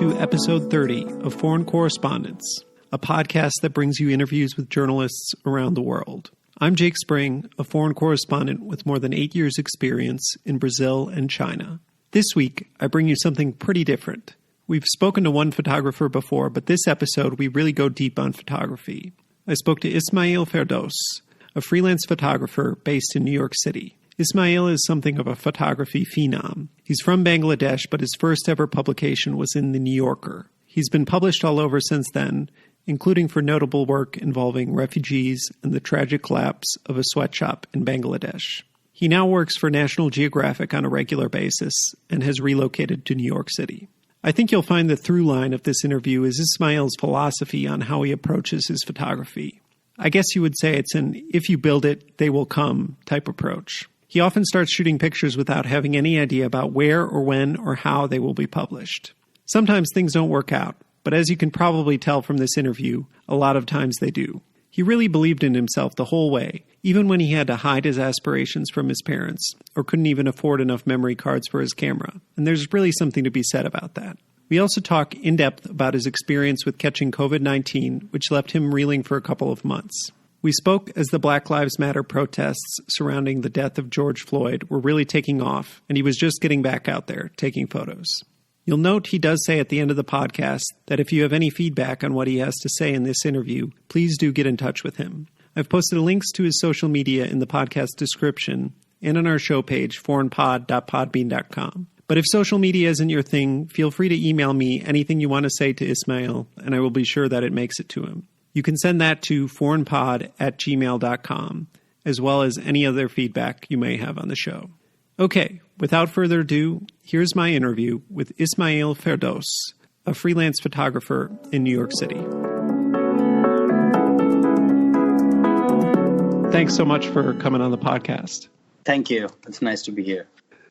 to episode 30 of Foreign Correspondence, a podcast that brings you interviews with journalists around the world. I'm Jake Spring, a foreign correspondent with more than 8 years' experience in Brazil and China. This week, I bring you something pretty different. We've spoken to one photographer before, but this episode we really go deep on photography. I spoke to Ismail Ferdous, a freelance photographer based in New York City. Ismail is something of a photography phenom. He's from Bangladesh, but his first ever publication was in The New Yorker. He's been published all over since then, including for notable work involving refugees and the tragic collapse of a sweatshop in Bangladesh. He now works for National Geographic on a regular basis and has relocated to New York City. I think you'll find the through line of this interview is Ismail's philosophy on how he approaches his photography. I guess you would say it's an if you build it, they will come type approach. He often starts shooting pictures without having any idea about where or when or how they will be published. Sometimes things don't work out, but as you can probably tell from this interview, a lot of times they do. He really believed in himself the whole way, even when he had to hide his aspirations from his parents or couldn't even afford enough memory cards for his camera. And there's really something to be said about that. We also talk in depth about his experience with catching COVID-19, which left him reeling for a couple of months. We spoke as the Black Lives Matter protests surrounding the death of George Floyd were really taking off, and he was just getting back out there taking photos. You'll note he does say at the end of the podcast that if you have any feedback on what he has to say in this interview, please do get in touch with him. I've posted links to his social media in the podcast description and on our show page, foreignpod.podbean.com. But if social media isn't your thing, feel free to email me anything you want to say to Ismail, and I will be sure that it makes it to him. You can send that to foreignpod@gmail.com, as well as any other feedback you may have on the show. Okay, without further ado, here's my interview with Ismail Ferdous, a freelance photographer in New York City. Thanks so much for coming on the podcast. Thank you. It's nice to be here.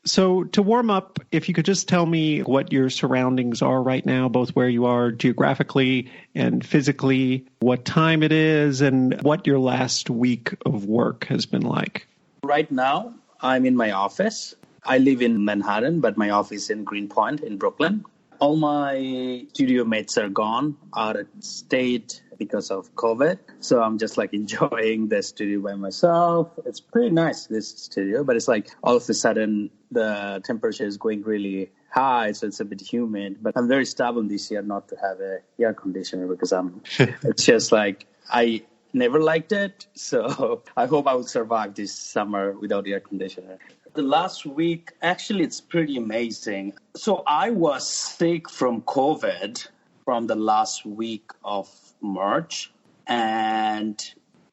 So to warm up, if you could just tell me what your surroundings are right now, both where you are geographically and physically, what time it is, and what your last week of work has been like. Right now, I'm in my office. I live in Manhattan, but my office is in Greenpoint in Brooklyn. All my studio mates are gone, out of state because of COVID. So I'm just enjoying the studio by myself. It's pretty nice, this studio, but it's all of a sudden the temperature is going really high, so it's a bit humid. But I'm very stubborn this year not to have a air conditioner because it's just I never liked it. So I hope I will survive this summer without air conditioner. The last week, actually, it's pretty amazing. So I was sick from COVID from the last week of March, and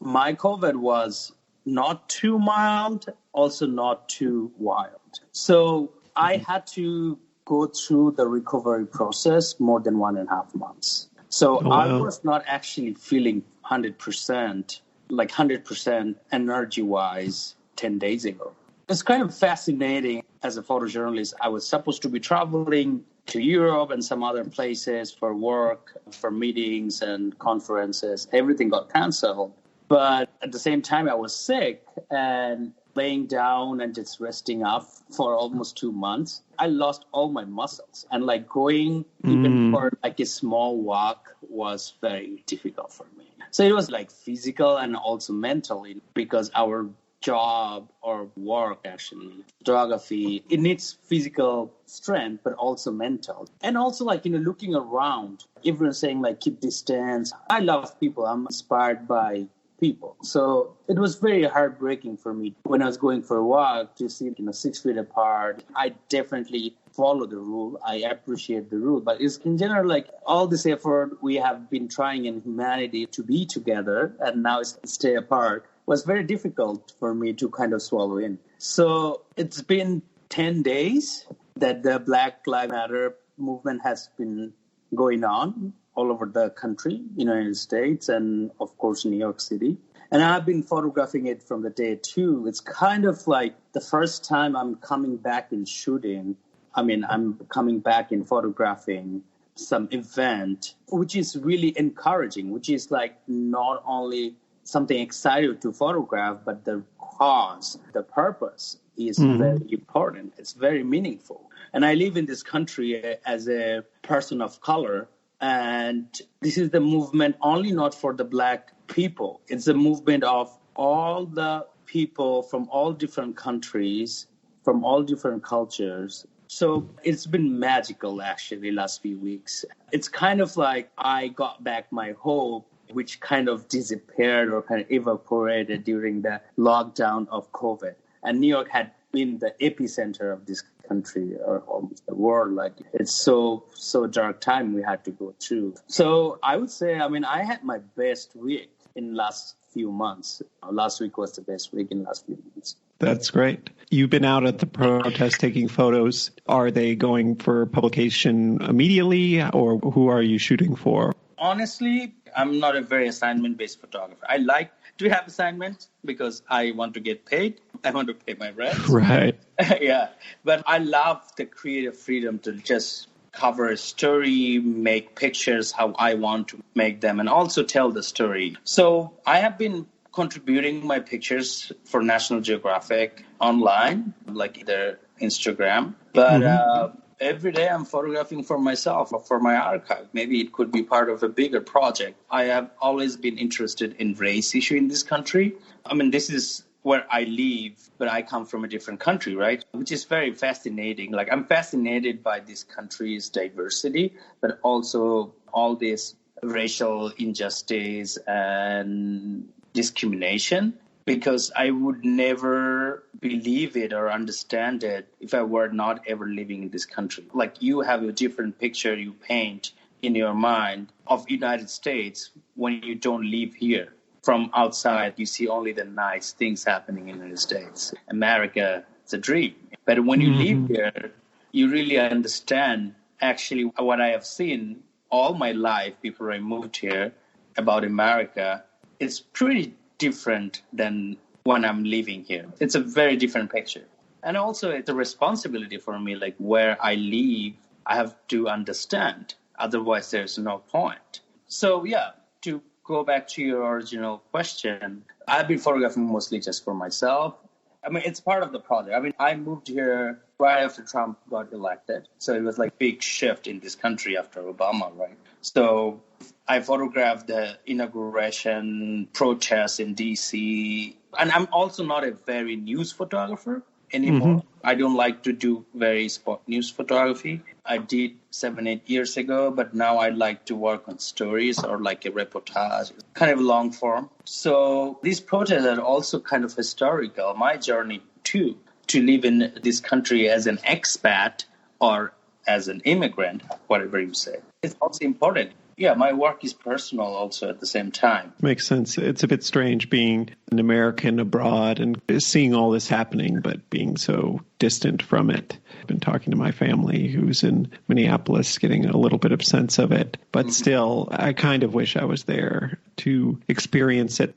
my COVID was not too mild, also not too wild. So I had to go through the recovery process more than 1.5 months. So I was not actually feeling 100%, 100% energy-wise 10 days ago. It's kind of fascinating. As a photojournalist, I was supposed to be traveling to Europe and some other places for work, for meetings and conferences. Everything got canceled. But at the same time, I was sick and laying down and just resting up for almost 2 months. I lost all my muscles. And going even for a small walk was very difficult for me. So it was physical and also mentally, because our job or work, actually, photography, it needs physical strength, but also mental. And also, looking around, everyone's saying, keep distance. I love people. I'm inspired by people. So it was very heartbreaking for me when I was going for a walk to see, 6 feet apart. I definitely follow the rule. I appreciate the rule. But it's in general, all this effort we have been trying in humanity to be together, and now it's stay apart, was very difficult for me to kind of swallow in. So it's been 10 days that the Black Lives Matter movement has been going on all over the country, United States, and of course, New York City. And I've been photographing it from the day two. It's kind of the first time I'm coming back in shooting. I'm coming back in photographing some event, which is really encouraging, which is not only something exciting to photograph, but the cause, the purpose is very important. It's very meaningful. And I live in this country as a person of color. And this is the movement only not for the Black people. It's a movement of all the people from all different countries, from all different cultures. So it's been magical, actually, last few weeks. It's kind of like I got back my hope, which kind of disappeared or kind of evaporated during the lockdown of COVID. And New York had been the epicenter of this country or almost the world. Like, it's so dark time we had to go through. So I would say, I had my best week in last few months. Last week was the best week in last few months. That's great. You've been out at the protest taking photos. Are they going for publication immediately, or who are you shooting for? Honestly, I'm not a very assignment-based photographer. I like to have assignments because I want to get paid. I want to pay my rent. Right. Yeah. But I love the creative freedom to just cover a story, make pictures how I want to make them, and also tell the story. So I have been contributing my pictures for National Geographic online, like their Instagram. But every day I'm photographing for myself or for my archive. Maybe it could be part of a bigger project. I have always been interested in race issue in this country. This is where I live, but I come from a different country, right? Which is very fascinating. Like, I'm fascinated by this country's diversity, but also all this racial injustice and discrimination, because I would never believe it or understand it if I were not ever living in this country. Like, you have a different picture you paint in your mind of United States when you don't live here. From outside, you see only the nice things happening in the United States. America, it's a dream. But when you live here, you really understand actually what I have seen all my life before I moved here about America. It's pretty different than when I'm living here. It's a very different picture. And also it's a responsibility for me, like where I live, I have to understand. Otherwise, there's no point. So yeah, to go back to your original question, I've been photographing mostly just for myself. It's part of the project. I moved here right after Trump got elected. So it was like big shift in this country after Obama, right? So I photographed the inauguration protests in D.C. And I'm also not a very news photographer anymore. I don't like to do very spot news photography. I did 7-8 years ago, but now I like to work on stories or like a reportage, kind of long form. So these protests are also kind of historical. My journey too, to live in this country as an expat or as an immigrant, whatever you say, it's also important. Yeah, my work is personal also at the same time. Makes sense. It's a bit strange being an American abroad and seeing all this happening, but being so distant from it. I've been talking to my family who's in Minneapolis, getting a little bit of sense of it. But still, I kind of wish I was there to experience it.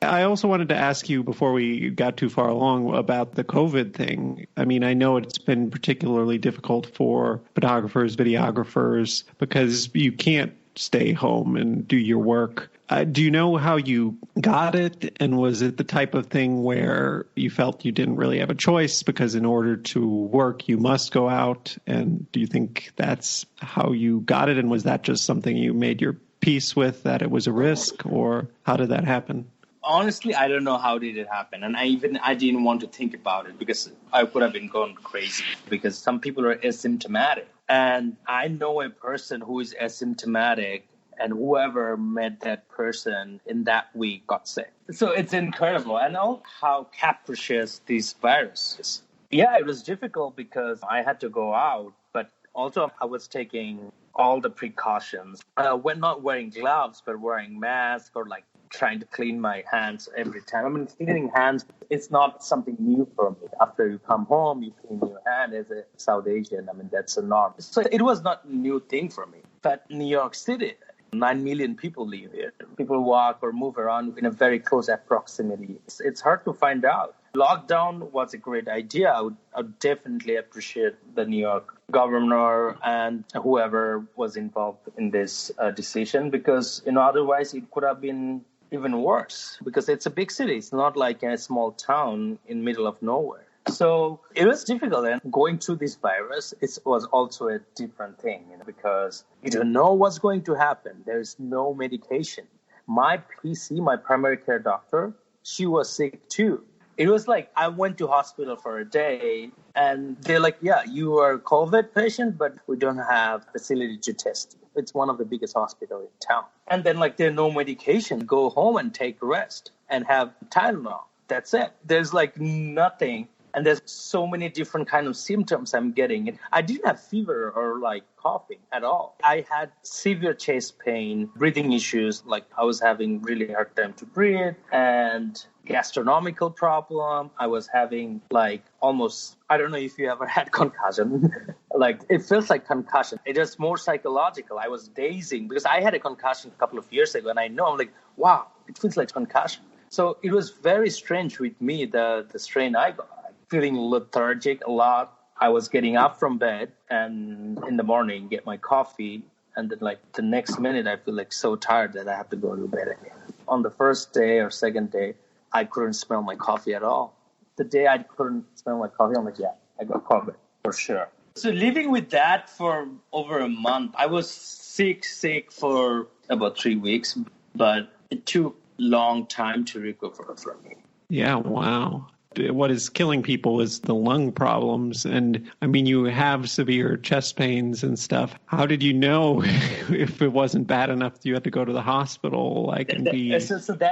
I also wanted to ask you, before we got too far along, about the COVID thing. I know it's been particularly difficult for photographers, videographers, because you can't stay home and do your work. Do you know how you got it? And was it the type of thing where you felt you didn't really have a choice because in order to work, you must go out? And do you think that's how you got it? And was that just something you made your peace with, that it was a risk, or how did that happen? Honestly, I don't know how did it happen. And I didn't want to think about it because I could have been going crazy, because some people are asymptomatic. And I know a person who is asymptomatic, and whoever met that person in that week got sick. So it's incredible. And how capricious this virus is. Yeah, it was difficult because I had to go out, but also I was taking all the precautions. We're not wearing gloves, but wearing masks, or like trying to clean my hands every time. Cleaning hands, it's not something new for me. After you come home, you clean your hand as a South Asian. That's a norm. So it was not a new thing for me. But New York City, 9 million people live here. People walk or move around in a very close proximity. It's hard to find out. Lockdown was a great idea. I would definitely appreciate the New York governor and whoever was involved in this decision, because otherwise it could have been even worse because it's a big city. It's not like a small town in middle of nowhere. So it was difficult. And going through this virus, it was also a different thing, because you don't know what's going to happen. There's no medication. My PC, my primary care doctor, she was sick too. It was like I went to hospital for a day and they're like, yeah, you are a COVID patient, but we don't have facility to test you. It's one of the biggest hospitals in town. And then like there's no medication. Go home and take rest and have Tylenol. That's it. There's like nothing. And there's so many different kind of symptoms I'm getting. I didn't have fever or like coughing at all. I had severe chest pain, breathing issues, like I was having really hard time to breathe, and gastronomical problem. I was having like almost, I don't know if you ever had concussion. Like it feels like concussion. It is more psychological. I was dazing because I had a concussion a couple of years ago, and I'm like, wow, it feels like concussion. So it was very strange with me, the strain I got. Feeling lethargic a lot. I was getting up from bed and in the morning get my coffee, and then like the next minute I feel like so tired that I have to go to bed again. On the first day or second day, I couldn't smell my coffee at all. The day I couldn't smell my coffee, I'm like, yeah, I got COVID for sure. So living with that for over a month, I was sick for about 3 weeks, but it took long time to recover from it. Yeah, wow. What is killing people is the lung problems. And I mean, you have severe chest pains and stuff. How did you know if it wasn't bad enough you had to go to the hospital, like, and be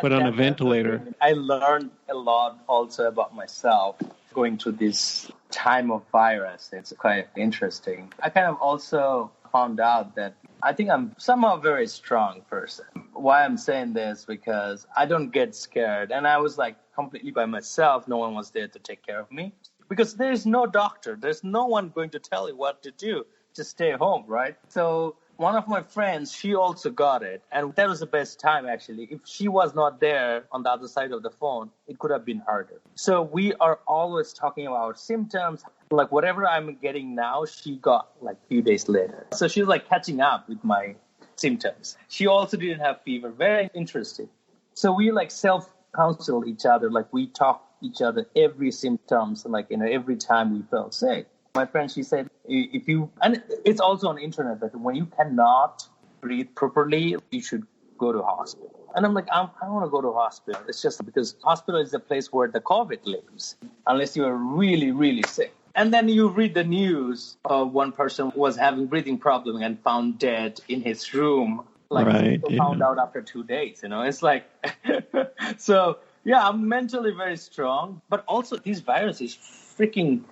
put on a ventilator? I learned a lot also about myself going through this time of virus. It's quite interesting. I kind of also found out that I think I'm somehow a very strong person. Why I'm saying this, because I don't get scared. And I was like completely by myself. No one was there to take care of me. Because there's no doctor. There's no one going to tell you what to do. Just stay home, right? So one of my friends, she also got it. And that was the best time, actually. If she was not there on the other side of the phone, it could have been harder. So we are always talking about symptoms. Like whatever I'm getting now, she got like a few days later. So she was like catching up with my symptoms. She also didn't have fever. Very interesting. So we like self-counsel each other. Like we talk each other every symptoms, like, every time we felt sick. My friend, she said, and it's also on the internet that when you cannot breathe properly, you should go to hospital. And I'm like, I don't want to go to hospital. It's just because hospital is the place where the COVID lives, unless you are really, really sick. And then you read the news of one person was having breathing problem and found dead in his room. Like, right, found out after 2 days, It's like, so, yeah, I'm mentally very strong. But also this virus is freaking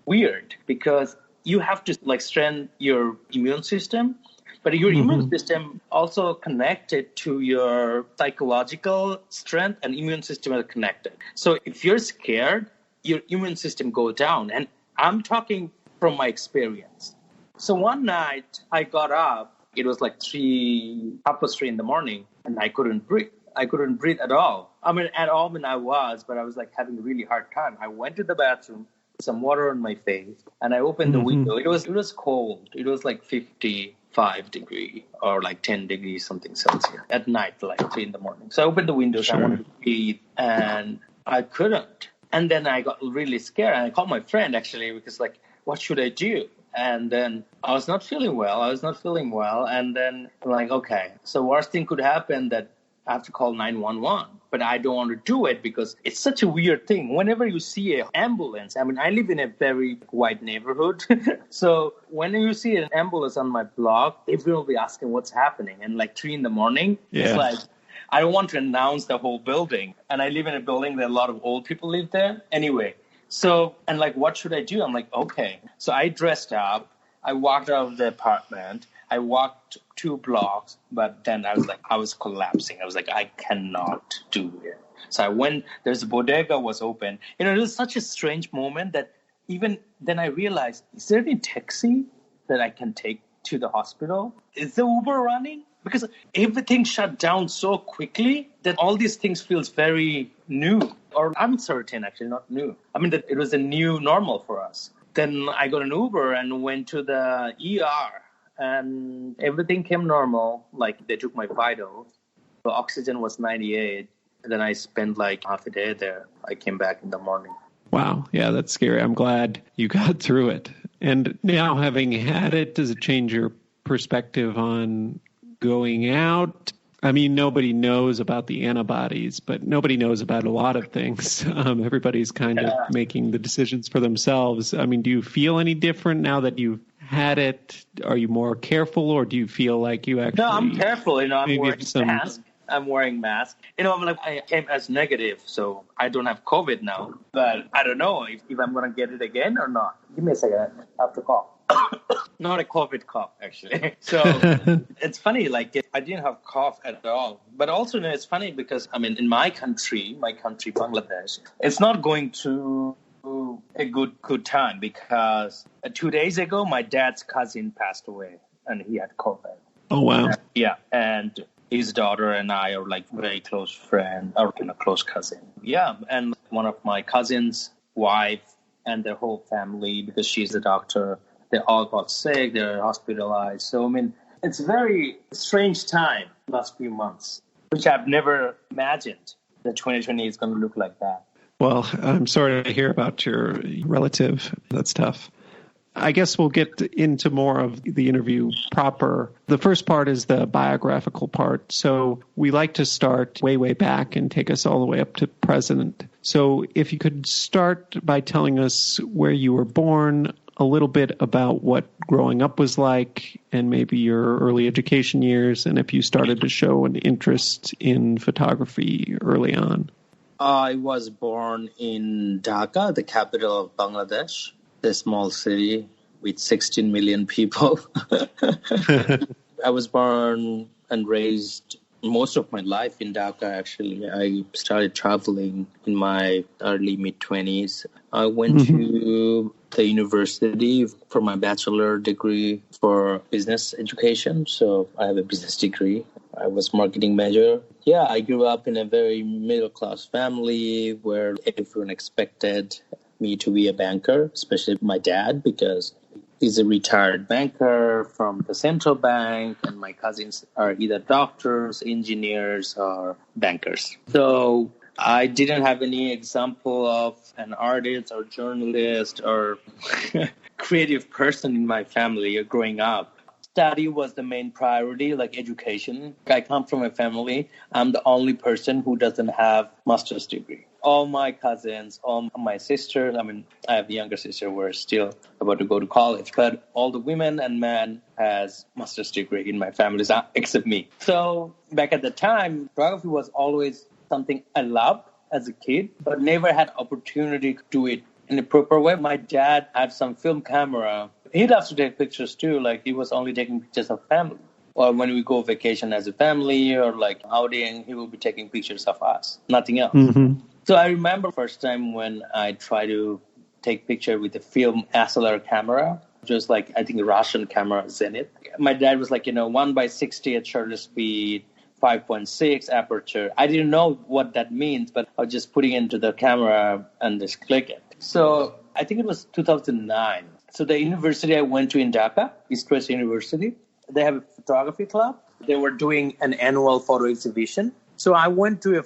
weird because you have to like strengthen your immune system, but your immune system also connected to your psychological strength, and immune system are connected. So if you're scared, your immune system go down. And I'm talking from my experience. So one night I got up, it was like 3:30 in the morning, and I couldn't breathe. I couldn't breathe at all. I mean, I was, but I was like having a really hard time. I went to the bathroom, some water on my face, and I opened the window. It was cold. It was like 55 degrees or like 10 degrees something Celsius at night, like 3 in the morning. So I opened the windows. Sure. I wanted to breathe, and I couldn't. And then I got really scared, and I called my friend actually because like, what should I do? And then I was not feeling well. And then I'm like, okay, so worst thing could happen that I have to call 911. But I don't want to do it because it's such a weird thing. Whenever you see an ambulance, I mean, I live in a very white neighborhood. So when you see an ambulance on my block, everyone will be asking what's happening. And like 3 in the morning, It's like, I don't want to announce the whole building. And I live in a building that a lot of old people live there. Anyway, so, and like, what should I do? I'm like, okay. So I dressed up. I walked out of the apartment. I walked 2 blocks, but then I was collapsing. I was like, I cannot do it. So I went, there's a bodega was open. It was such a strange moment that even then I realized, is there any taxi that I can take to the hospital? Is the Uber running? Because everything shut down so quickly that all these things feels very new or uncertain, actually, not new. I mean, that it was a new normal for us. Then I got an Uber and went to the ER. And everything came normal, like they took my vitals. The oxygen was 98. And then I spent like half a day there. I came back in the morning. Wow. Yeah, that's scary. I'm glad you got through it. And now having had it, does it change your perspective on going out? I mean, nobody knows about the antibodies, but nobody knows about a lot of things. Everybody's kind of making the decisions for themselves. I mean, do you feel any different now that you've had it? Are you more careful, or do you feel like you actually... No, I'm careful. I'm wearing mask. I came as negative, so I don't have COVID now. But I don't know if I'm going to get it again or not. Give me a second. I have to cough. Not a COVID cough, actually. So it's funny, like I didn't have cough at all. But also, it's funny because, I mean, in my country, Bangladesh, it's not going to a good time because 2 days ago, my dad's cousin passed away and he had COVID. Oh, wow. Yeah. And his daughter and I are like very close friend or close cousin. Yeah. And one of my cousin's wife and their whole family, because she's a doctor, they all got sick, they're hospitalized. So, I mean, it's a very strange time last few months, which I've never imagined that 2020 is going to look like that. Well, I'm sorry to hear about your relative. That's tough. I guess we'll get into more of the interview proper. The first part is the biographical part. So we like to start way back and take us all the way up to present. So if you could start by telling us where you were born, a little bit about what growing up was like, and maybe your early education years, and if you started to show an interest in photography early on. I was born in Dhaka, the capital of Bangladesh, a small city with 16 million people. I was born and raised most of my life in Dhaka, actually. I started traveling in my early mid-20s. I went to the university for my bachelor degree for business education. So I have a business degree. I was marketing major. Yeah, I grew up in a very middle-class family where everyone expected me to be a banker, especially my dad, because he's a retired banker from the central bank, and my cousins are either doctors, engineers, or bankers. So I didn't have any example of an artist or journalist or creative person in my family growing up. Study was the main priority, like education. I come from a family. I'm the only person who doesn't have master's degree. All my cousins, all my sisters, I have a younger sister who are still about to go to college, but all the women and men has master's degree in my family, except me. So back at the time, photography was always something I loved as a kid, but never had opportunity to do it in a proper way. My dad had some film camera. He loves to take pictures too, like he was only taking pictures of family. Or when we go vacation as a family or like outing, he will be taking pictures of us, nothing else. So I remember first time when I tried to take picture with a film SLR camera, just like I think a Russian camera, Zenith. My dad was like, 1:60 at shutter speed, 5.6 aperture. I didn't know what that means, but I was just putting it into the camera and just click it. So I think it was 2009. So the university I went to in Dhaka, East West University, they have a photography club. They were doing an annual photo exhibition. So I went to a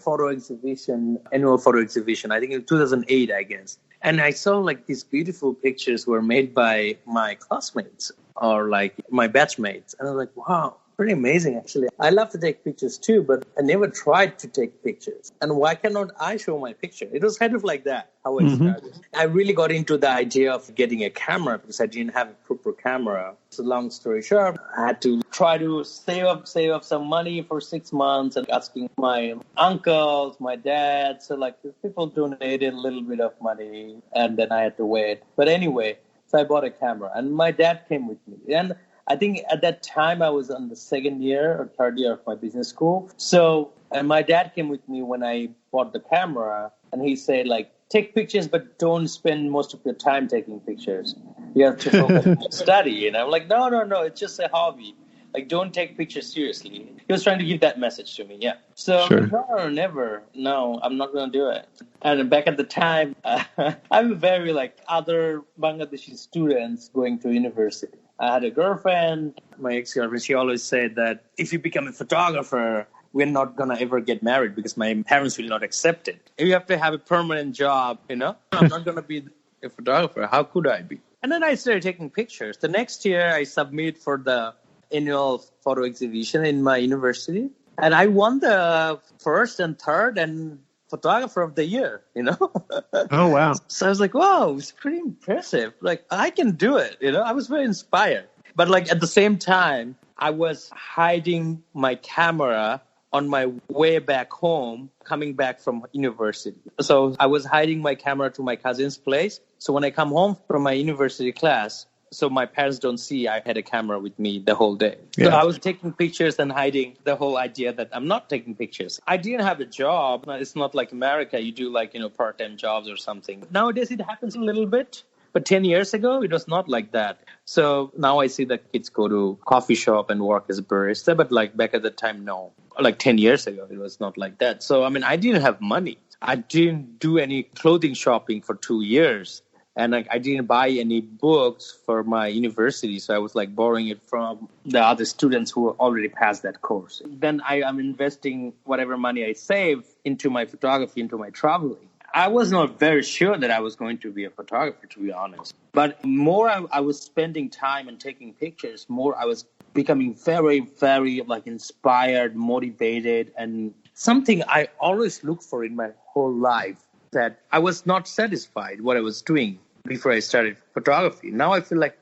annual photo exhibition, I think in 2008, I guess. And I saw like these beautiful pictures were made by my classmates or like my batchmates. And I was like, wow, pretty amazing, actually. I love to take pictures too, but I never tried to take pictures. And why cannot I show my picture? It was kind of like that, how I started. I really got into the idea of getting a camera because I didn't have a proper camera. So long story short, I had to try to save up some money for 6 months and asking my uncles, my dad. So like people donated a little bit of money and then I had to wait. But anyway, so I bought a camera and my dad came with me. And I think at that time I was on the second year or third year of my business school. So, and my dad came with me when I bought the camera and he said like, take pictures, but don't spend most of your time taking pictures. You have to focus on your study. And I'm like, no, it's just a hobby. Like, don't take pictures seriously. He was trying to give that message to me, yeah. So, no, never. No, I'm not going to do it. And back at the time, I'm very like other Bangladeshi students going to university. I had a girlfriend, my ex-girlfriend. She always said that if you become a photographer, we're not going to ever get married because my parents will not accept it. You have to have a permanent job, I'm not going to be a photographer. How could I be? And then I started taking pictures. The next year, I submitted for the annual photo exhibition in my university. And I won the first and third and photographer of the year, Oh, wow. So I was like, wow, it's pretty impressive. Like, I can do it, I was very inspired. But like at the same time, I was hiding my camera on my way back home, coming back from university. So I was hiding my camera to my cousin's place. So when I come home from my university class, so my parents don't see I had a camera with me the whole day. Yeah. So I was taking pictures and hiding the whole idea that I'm not taking pictures. I didn't have a job. It's not like America. You do like, part-time jobs or something. Nowadays it happens a little bit. But 10 years ago, it was not like that. So now I see that kids go to coffee shop and work as a barista. But like back at the time, no. Like 10 years ago, it was not like that. So, I didn't have money. I didn't do any clothing shopping for 2 years. And I didn't buy any books for my university. So I was like borrowing it from the other students who already passed that course. Then I am investing whatever money I save into my photography, into my traveling. I was not very sure that I was going to be a photographer, to be honest. But more I was spending time and taking pictures, more I was becoming very, very inspired, motivated, and something I always look for in my whole life, that I was not satisfied what I was doing before I started photography. Now I feel like,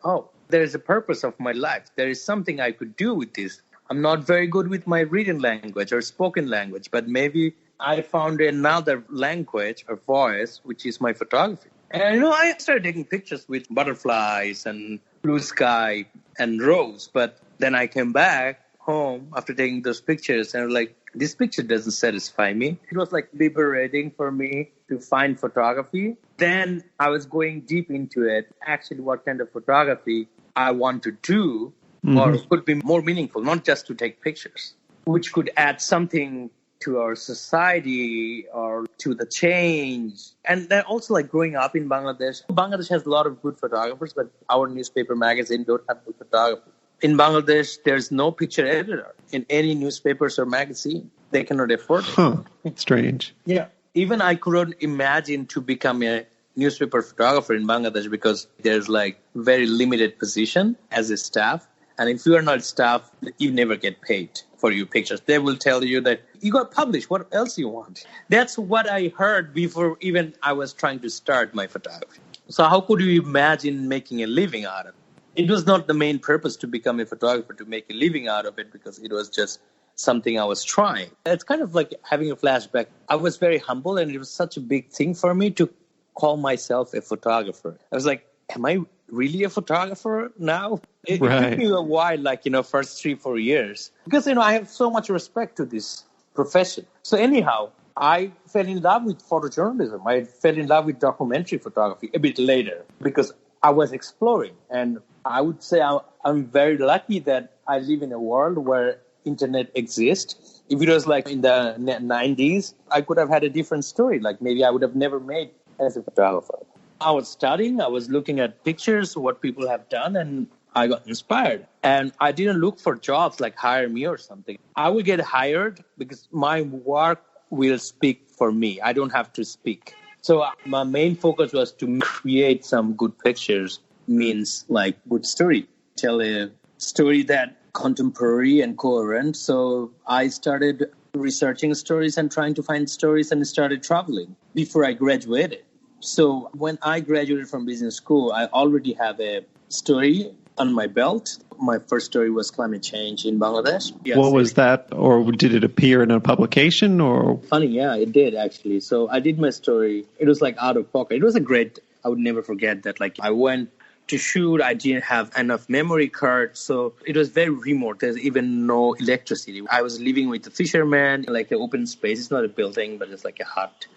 there is a purpose of my life. There is something I could do with this. I'm not very good with my written language or spoken language, but maybe I found another language or voice, which is my photography. And, I started taking pictures with butterflies and blue sky and rose. But then I came back home after taking those pictures and I was like, this picture doesn't satisfy me. It was like liberating for me to find photography. Then I was going deep into it, actually what kind of photography I want to do or could be more meaningful, not just to take pictures, which could add something to our society or to the change. And then also growing up in Bangladesh. Bangladesh has a lot of good photographers, but our newspaper magazine don't have good photographers. In Bangladesh, there's no picture editor in any newspapers or magazine. They cannot afford it. Huh. Strange. Yeah. Even I couldn't imagine to become a newspaper photographer in Bangladesh because there's very limited position as a staff. And if you are not staff, you never get paid for your pictures. They will tell you that you got published. What else you want? That's what I heard before even I was trying to start my photography. So how could you imagine making a living out of it? It was not the main purpose to become a photographer, to make a living out of it, because it was just something I was trying. It's kind of like having a flashback. I was very humble, and it was such a big thing for me to call myself a photographer. I was like, am I really a photographer now? It took me a while, first 3-4 years. Because, I have so much respect to this profession. So anyhow, I fell in love with photojournalism. I fell in love with documentary photography a bit later because I was exploring. And I would say I'm very lucky that I live in a world where internet exists. If it was in the 90s, I could have had a different story. Maybe I would have never made as a photographer. I was studying, I was looking at pictures, what people have done, and I got inspired. And I didn't look for jobs hire me or something. I will get hired because my work will speak for me. I don't have to speak. So my main focus was to create some good pictures, means good story. Tell a story that contemporary and coherent. So I started researching stories and trying to find stories and started traveling before I graduated. So when I graduated from business school, I already have a story on my belt. My first story was climate change in Bangladesh. Yes. What was that? Or did it appear in a publication? Or funny, yeah, it did actually. So I did my story. It was out of pocket. It was I would never forget that. I went to shoot. I didn't have enough memory card. So it was very remote. There's even no electricity. I was living with a fisherman, an open space. It's not a building, but it's a hut.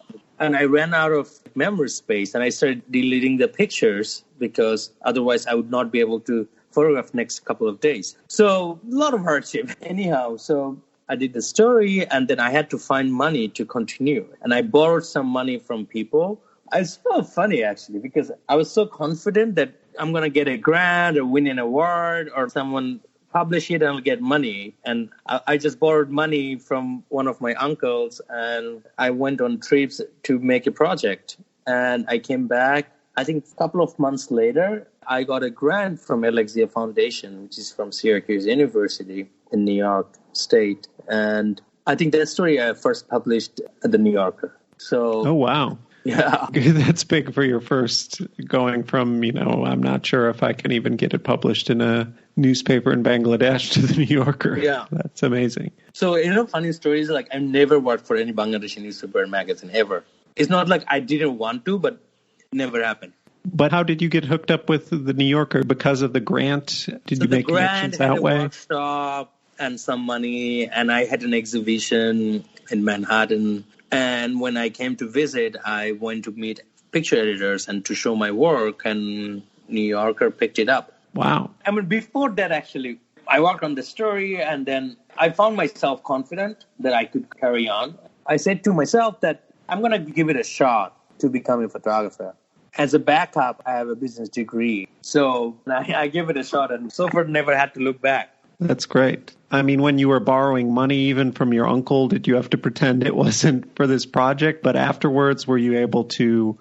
And I ran out of memory space and I started deleting the pictures because otherwise I would not be able to photograph next couple of days. So a lot of hardship. Anyhow, so I did the story and then I had to find money to continue. And I borrowed some money from people. It's so funny actually because I was so confident that I'm going to get a grant or win an award or someone publish it and I'll get money. And I just borrowed money from one of my uncles and I went on trips to make a project. And I came back, I think a couple of months later, I got a grant from Alexia Foundation, which is from Syracuse University in New York State. And I think that story I first published at the New Yorker. So, oh, wow. Yeah. That's big for your first, going from, I'm not sure if I can even get it published in a newspaper in Bangladesh to the New Yorker. Yeah. That's amazing. So, funny story is like I never worked for any Bangladeshi newspaper and magazine ever. It's not like I didn't want to, but it never happened. But how did you get hooked up with the New Yorker? Because of the grant? Did you make connections that way? The grant had a workshop and some money, and I had an exhibition in Manhattan. And when I came to visit, I went to meet picture editors and to show my work, and New Yorker picked it up. Wow. I mean, before that, actually, I worked on the story, and then I found myself confident that I could carry on. I said to myself that I'm going to give it a shot to become a photographer. As a backup, I have a business degree. So I gave it a shot, and so far never had to look back. That's great. I mean, when you were borrowing money even from your uncle, did you have to pretend it wasn't for this project? But afterwards, were you able to,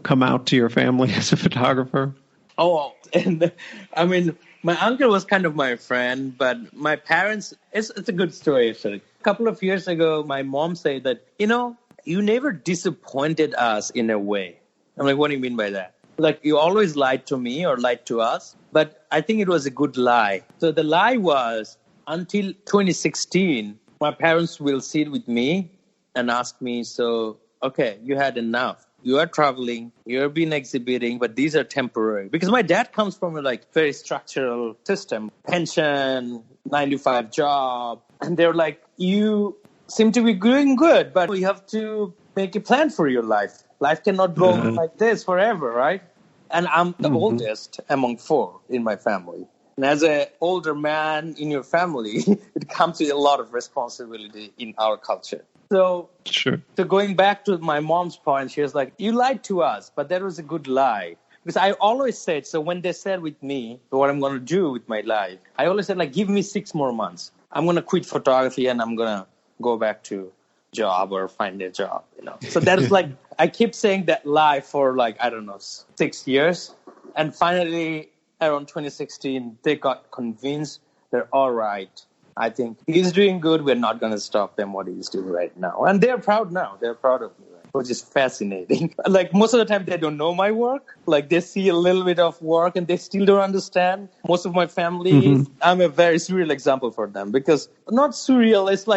come out to your family as a photographer? Oh, and I mean, my uncle was kind of my friend, but my parents, it's a good story, actually. A couple of years ago, my mom said that, you never disappointed us in a way. I'm like, what do you mean by that? Like, you always lied to me or lied to us, but I think it was a good lie. So the lie was, until 2016, my parents will sit with me and ask me, so, okay, you had enough. You are traveling, you've been exhibiting, but these are temporary. Because my dad comes from a very structural system, pension, 9-to-5 job. And they're like, you seem to be doing good, but you have to make a plan for your life. Life cannot go like this forever, right? And I'm the oldest among 4 in my family. And as an older man in your family, it comes with a lot of responsibility in our culture. So, sure. So going back to my mom's point, she was like, you lied to us, but that was a good lie. Because I always said, so when they said with me what I'm going to do with my life, I always said, give me 6 more months. I'm going to quit photography and I'm going to go back to job or find a job, So that's I keep saying that lie for 6 years. And finally, around 2016, they got convinced they're all right. I think he's doing good. We're not going to stop them what he's doing right now. And they're proud now. They're proud of me, which is fascinating. Most of the time, they don't know my work. They see a little bit of work and they still don't understand. Most of my family, I'm a very surreal example for them because not surreal, it's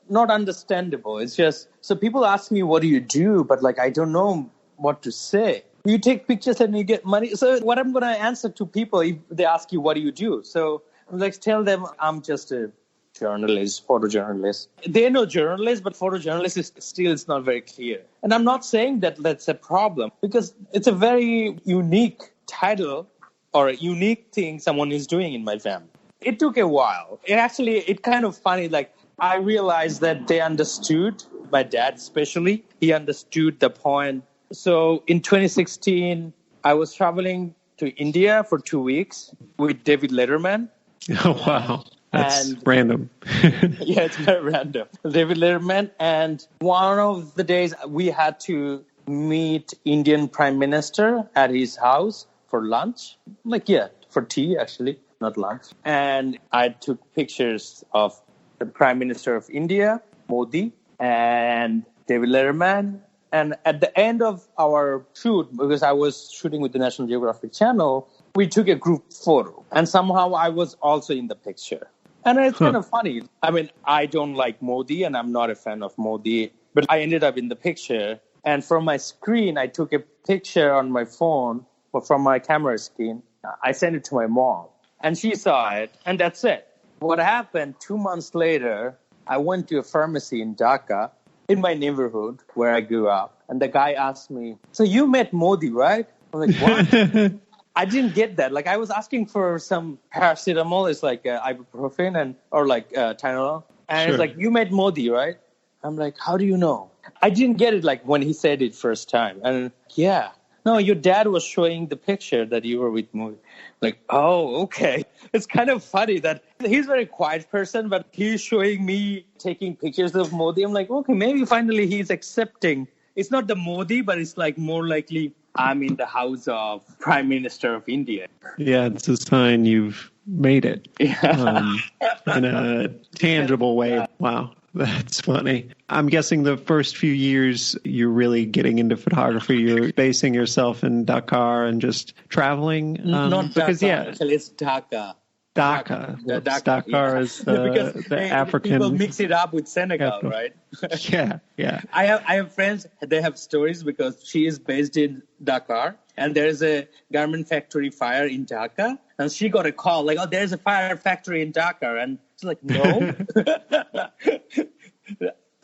not understandable. It's just, so people ask me, what do you do? But I don't know what to say. You take pictures and you get money. So what I'm going to answer to people if they ask you, what do you do? So I'm tell them I'm just a journalist, photojournalist. They know journalist, but photojournalist is still it's not very clear. And I'm not saying that that's a problem because it's a very unique title or a unique thing someone is doing in my family. It took a while. It kind of funny, I realized that they understood, my dad especially, he understood the point. So in 2016, I was traveling to India for 2 weeks with David Letterman. Oh, wow. That's random. Yeah, it's very random. David Letterman. And one of the days we had to meet Indian Prime Minister at his house for lunch. For tea, actually, not lunch. And I took pictures of the Prime Minister of India, Modi, and David Letterman. And at the end of our shoot, because I was shooting with the National Geographic channel, we took a group photo. And somehow I was also in the picture. And it's kind of funny. I mean, I don't like Modi and I'm not a fan of Modi, but I ended up in the picture. And from my screen, I took a picture on my phone or from my camera screen. I sent it to my mom and she saw it and that's it. What happened 2 months later, I went to a pharmacy in Dhaka in my neighborhood where I grew up. And the guy asked me, so you met Modi, right? I'm like, what? I didn't get that. I was asking for some paracetamol. It's ibuprofen or Tylenol. And It's you met Modi, right? I'm like, how do you know? I didn't get it when he said it first time. And yeah, no, your dad was showing the picture that you were with Modi. Like, oh, okay. It's kind of funny that he's a very quiet person, but he's showing me taking pictures of Modi. I'm like, okay, maybe finally he's accepting. It's not the Modi, but it's like more likely I'm in the house of Prime Minister of India. Yeah, it's a sign you've made it in a tangible way. Wow, that's funny. I'm guessing the first few years you're really getting into photography. You're basing yourself in Dakar and just traveling. Not Dakar, actually, it's Dhaka. Dhaka. Dakar is the African. People mix it up with Senegal, right? Yeah. I have friends, they have stories because she is based in Dakar and there is a garment factory fire in Dhaka. And she got a call like, oh, there's a fire factory in Dakar. And she's like, no.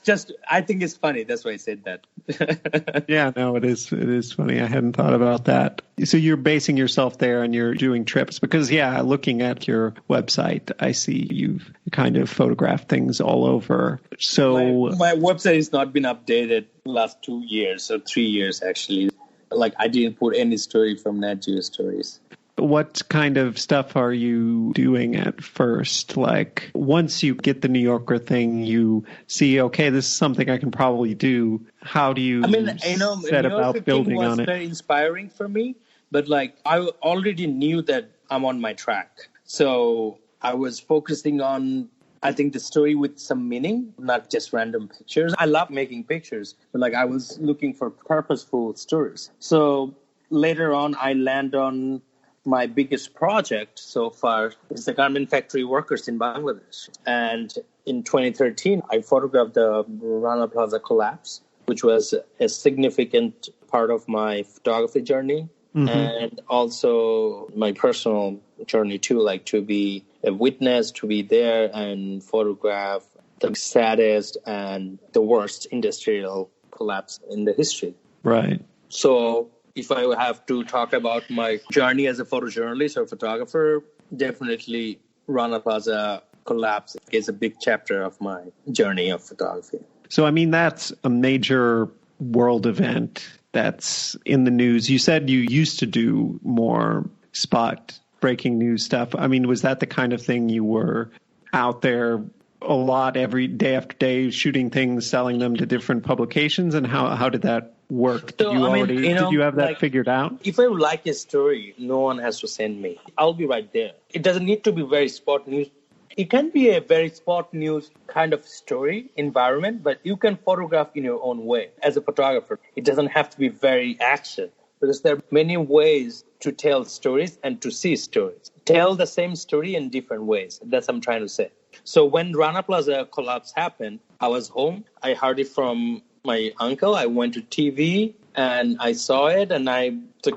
Just, I think it's funny. That's why I said that. Yeah, no, it is funny. I hadn't thought about that. So you're basing yourself there and you're doing trips because, looking at your website, I see you've kind of photographed things all over. So my website has not been updated last 2 years or 3 years, actually. Like I didn't put any story from NatGeo stories. What kind of stuff are you doing at first? Like once you get the New Yorker thing, you see, okay, this is something I can probably do. How do you set about building on it? It was very inspiring for me, but like I already knew that I'm on my track. So I was focusing on, I think, the story with some meaning, not just random pictures. I love making pictures, but like I was looking for purposeful stories. So later on, I land on my biggest project so far is the garment factory workers in Bangladesh. And in 2013, I photographed the Rana Plaza collapse, which was a significant part of my photography journey. Mm-hmm. And also my personal journey too, like to be a witness, to be there and photograph the saddest and the worst industrial collapse in the history. Right. So if I have to talk about my journey as a photojournalist or photographer, definitely Rana Plaza collapse is a big chapter of my journey of photography. So, I mean, that's a major world event that's in the news. You said you used to do more spot breaking news stuff. I mean, was that the kind of thing you were out there a lot every day after day, shooting things, selling them to different publications? And how did that work? Did you have that figured out? If I like a story, no one has to send me. I'll be right there. It doesn't need to be very spot news. It can be a very spot news kind of story environment, but you can photograph in your own way. As a photographer, it doesn't have to be very action because there are many ways to tell stories and to see stories. Tell the same story in different ways. That's what I'm trying to say. So when Rana Plaza collapse happened, I was home. I heard it from my uncle. I went to TV and I saw it and I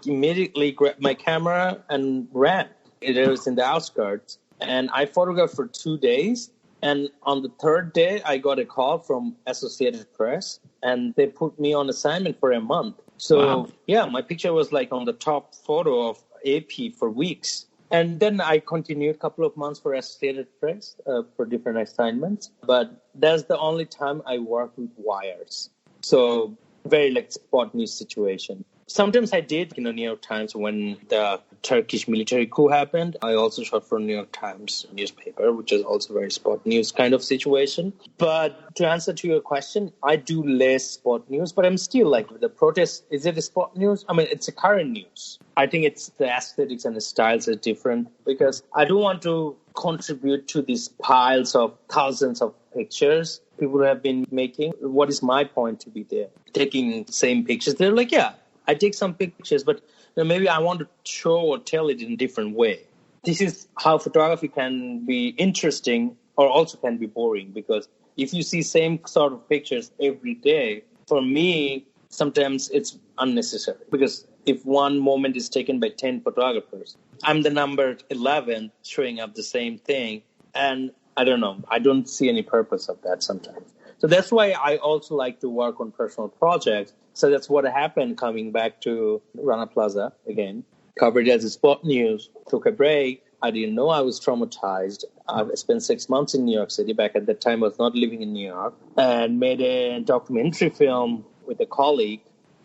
immediately grabbed my camera and ran. It was in the outskirts. And I photographed for 2 days. And on the third day, I got a call from Associated Press and they put me on assignment for a month. So, wow. My picture was like on the top photo of AP for weeks. And then I continued a couple of months for Associated Press for different assignments. But that's the only time I worked with wires. So very like spot news situation. Sometimes I did, New York Times when the Turkish military coup happened. I also shot for New York Times newspaper, which is also very spot news kind of situation. But to answer to your question, I do less spot news, but I'm still like the protest. Is it a spot news? I mean, it's a current news. I think it's the aesthetics and the styles are different because I don't want to contribute to these piles of thousands of pictures people have been making. What is my point to be there? Taking same pictures. They're like, yeah, I take some pictures, but maybe I want to show or tell it in a different way. This is how photography can be interesting or also can be boring because if you see same sort of pictures every day, for me, sometimes it's unnecessary because if one moment is taken by 10 photographers, I'm the number 11 showing up the same thing. And I don't know, I don't see any purpose of that sometimes. So that's why I also like to work on personal projects. So that's what happened coming back to Rana Plaza again. Covered as a spot news, took a break. I didn't know I was traumatized. I spent 6 months in New York City. Back at that time, I was not living in New York. And made a documentary film with a colleague,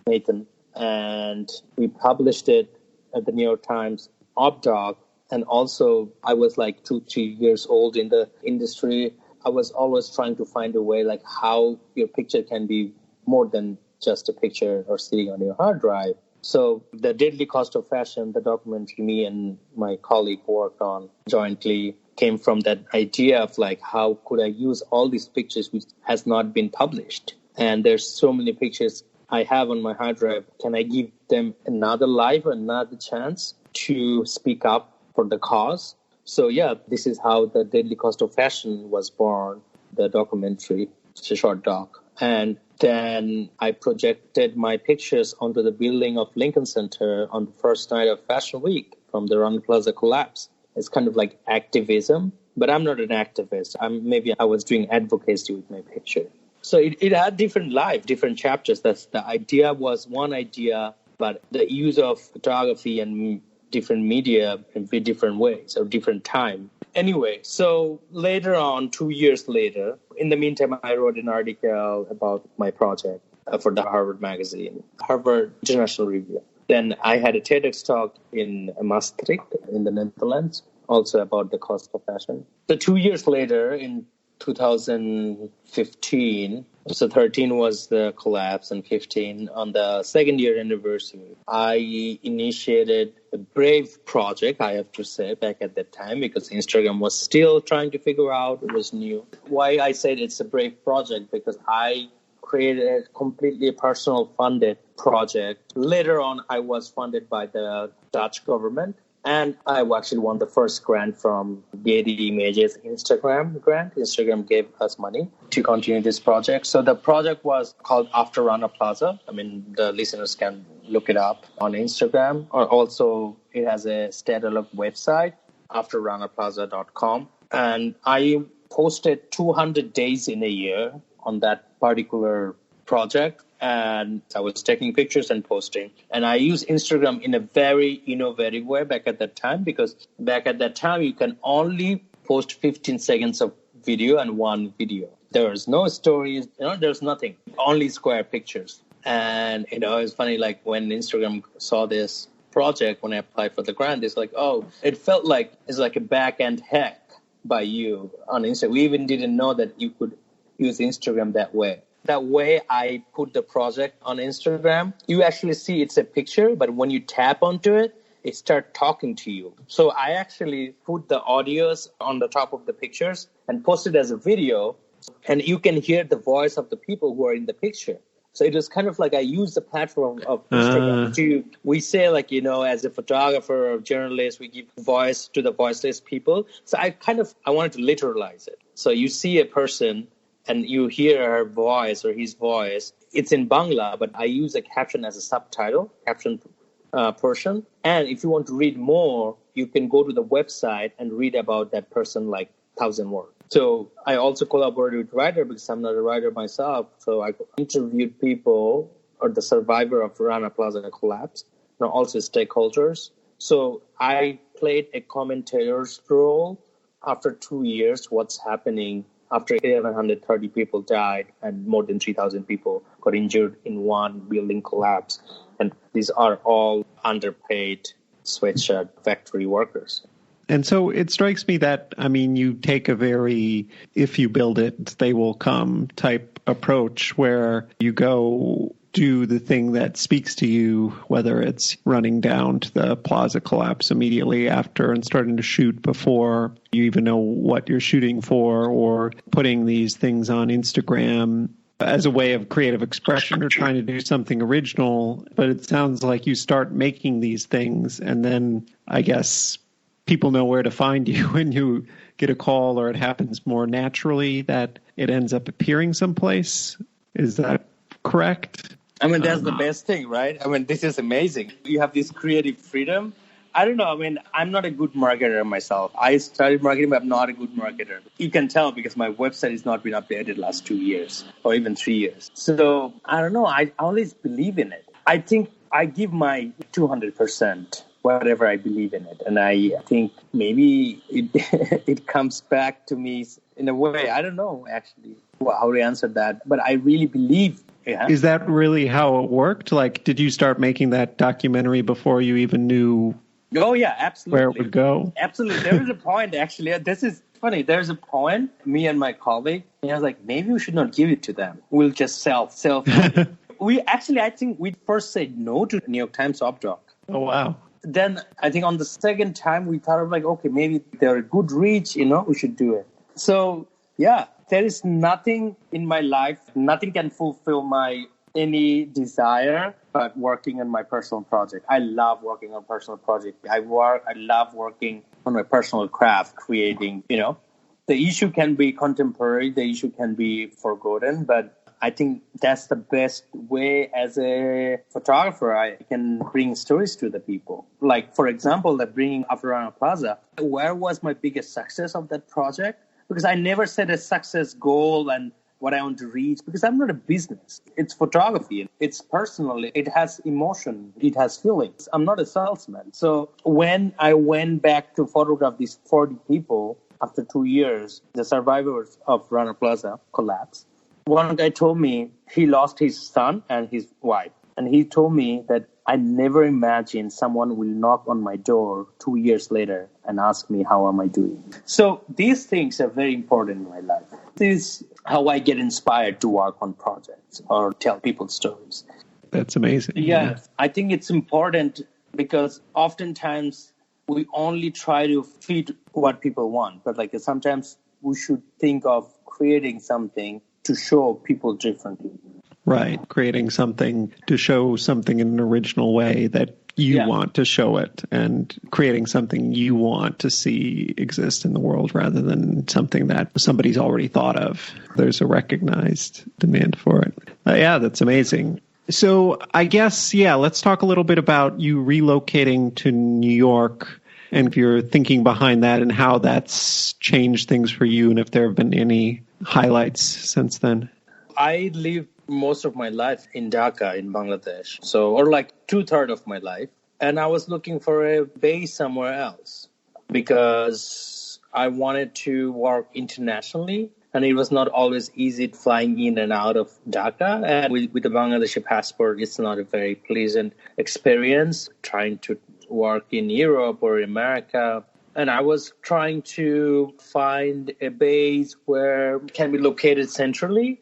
Nathan. and we published it at the New York Times op doc. And also, I was like 2-3 years old in the industry. I was always trying to find a way like how your picture can be more than just a picture or sitting on your hard drive. So the Deadly Cost of Fashion, the documentary me and my colleague worked on jointly, came from that idea of like, how could I use all these pictures which has not been published? And there's so many pictures I have on my hard drive. Can I give them another life, another chance to speak up for the cause? So yeah, this is how the Deadly Cost of Fashion was born, the documentary. It's a short doc. And then I projected my pictures onto the building of Lincoln Center on the first night of Fashion Week from the Rana Plaza collapse. It's kind of like activism, but I'm not an activist. Maybe I was doing advocacy with my picture. So it had different life, different chapters. That's the idea was one idea, but the use of photography and different media in different ways or different time. Anyway, so later on, 2 years later, in the meantime, I wrote an article about my project for the Harvard magazine, Harvard International Review. Then I had a TEDx talk in Maastricht in the Netherlands, also about the cost of fashion. So 2 years later, in 2015, so 13 was the collapse and 15 on the second year anniversary, I initiated a brave project, I have to say, back at that time, because Instagram was still trying to figure out, it was new. Why I said it's a brave project, because I created a completely personal funded project. Later on, I was funded by the Dutch government. And I actually won the first grant from Getty Images Instagram grant. Instagram gave us money to continue this project. So the project was called After Rana Plaza. I mean, the listeners can look it up on Instagram. Or also, it has a standalone website, afterranaplaza.com. And I posted 200 days in a year on that particular project. And I was taking pictures and posting. And I used Instagram in a very innovative way back at that time, because back at that time, you can only post 15 seconds of video and one video. There's no stories, there's nothing, only square pictures. And, it's funny, like when Instagram saw this project, when I applied for the grant, it's like, oh, it felt like it's like a back-end hack by you on Instagram. We even didn't know that you could use Instagram that way. That way I put the project on Instagram. You actually see it's a picture, but when you tap onto it, it starts talking to you. So I actually put the audios on the top of the pictures and post it as a video, and you can hear the voice of the people who are in the picture. So it was kind of like I use the platform of Instagram we say like, as a photographer or journalist, we give voice to the voiceless people. So I wanted to literalize it. So you see a person and you hear her voice or his voice. It's in Bangla, but I use a caption as a subtitle, caption portion. And if you want to read more, you can go to the website and read about that person like 1,000 words. So I also collaborated with writer because I'm not a writer myself. So I interviewed people or the survivor of Rana Plaza collapse, and also stakeholders. So I played a commentator's role after 2 years, what's happening after 1,130 people died and more than 3,000 people got injured in one building collapse. And these are all underpaid sweatshop factory workers. And so it strikes me that, you take a very, if you build it, they will come type approach where you go do the thing that speaks to you, whether it's running down to the plaza collapse immediately after and starting to shoot before you even know what you're shooting for, or putting these things on Instagram as a way of creative expression or trying to do something original. But it sounds like you start making these things and then I guess people know where to find you when you get a call, or it happens more naturally that it ends up appearing someplace. Is that correct? That's the best thing, right? This is amazing. You have this creative freedom. I don't know. I'm not a good marketer myself. I started marketing, but I'm not a good marketer. You can tell because my website has not been updated last 2 years or even 3 years. So I don't know. I always believe in it. I think I give my 200%. Whatever I believe in it. And I think maybe it comes back to me in a way. I don't know, actually, how to answer that. But I really believe Yeah. Is that really how it worked? Like, did you start making that documentary before you even knew Oh, yeah, absolutely. where it would go? Absolutely. There is a point, actually. This is funny. There's a point, me and my colleague, and I was like, maybe we should not give it to them. We'll just sell. We actually, I think we first said no to New York Times op doc. Oh, wow. Then I think on the second time, we thought of like, okay, maybe they're a good reach, we should do it. So, yeah, there is nothing in my life, nothing can fulfill my any desire but working on my personal project. I love working on personal project. I love working on my personal craft, creating, the issue can be contemporary, the issue can be forgotten, but I think that's the best way as a photographer I can bring stories to the people. Like, for example, the bringing up Rana Plaza. Where was my biggest success of that project? Because I never set a success goal and what I want to reach, because I'm not a business. It's photography. It's personal. It has emotion. It has feelings. I'm not a salesman. So when I went back to photograph these 40 people after 2 years, the survivors of Rana Plaza collapsed. One guy told me he lost his son and his wife. And he told me that I never imagined someone will knock on my door 2 years later and ask me, how am I doing? So these things are very important in my life. This is how I get inspired to work on projects or tell people stories. That's amazing. Yeah, I think it's important because oftentimes we only try to fit what people want. But like sometimes we should think of creating something to show people differently. Right. Creating something to show something in an original way that you want to show it, and creating something you want to see exist in the world rather than something that somebody's already thought of. There's a recognized demand for it. Yeah, that's amazing. So I guess, let's talk a little bit about you relocating to New York and if you're thinking behind that and how that's changed things for you and if there have been any highlights since then. I lived most of my life in Dhaka in Bangladesh, or like 2/3 of my life. And I was looking for a base somewhere else because I wanted to work internationally. And it was not always easy flying in and out of Dhaka. And with the Bangladeshi passport, it's not a very pleasant experience trying to work in Europe or America. And I was trying to find a base where it can be located centrally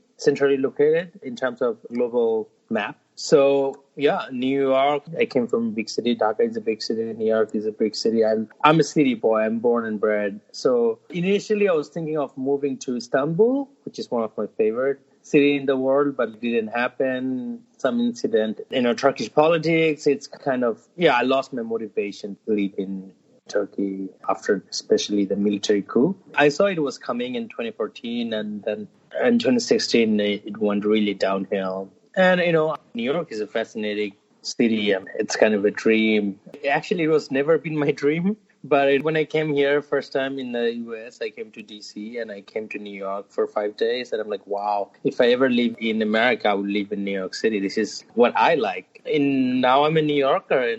located in terms of global map. So, New York, I came from a big city. Dhaka is a big city. New York is a big city. I'm a city boy. I'm born and bred. So initially I was thinking of moving to Istanbul, which is one of my favorite city in the world, but it didn't happen. Some incident, Turkish politics. It's kind of, I lost my motivation to live in Turkey after especially the military coup. I saw it was coming in 2014 and then in 2016 it went really downhill. And, New York is a fascinating city. It's kind of a dream. Actually, it was never been my dream. But when I came here first time in the US, I came to DC and I came to New York for 5 days. And I'm like, wow, if I ever live in America, I would live in New York City. This is what I like. And now I'm a New Yorker,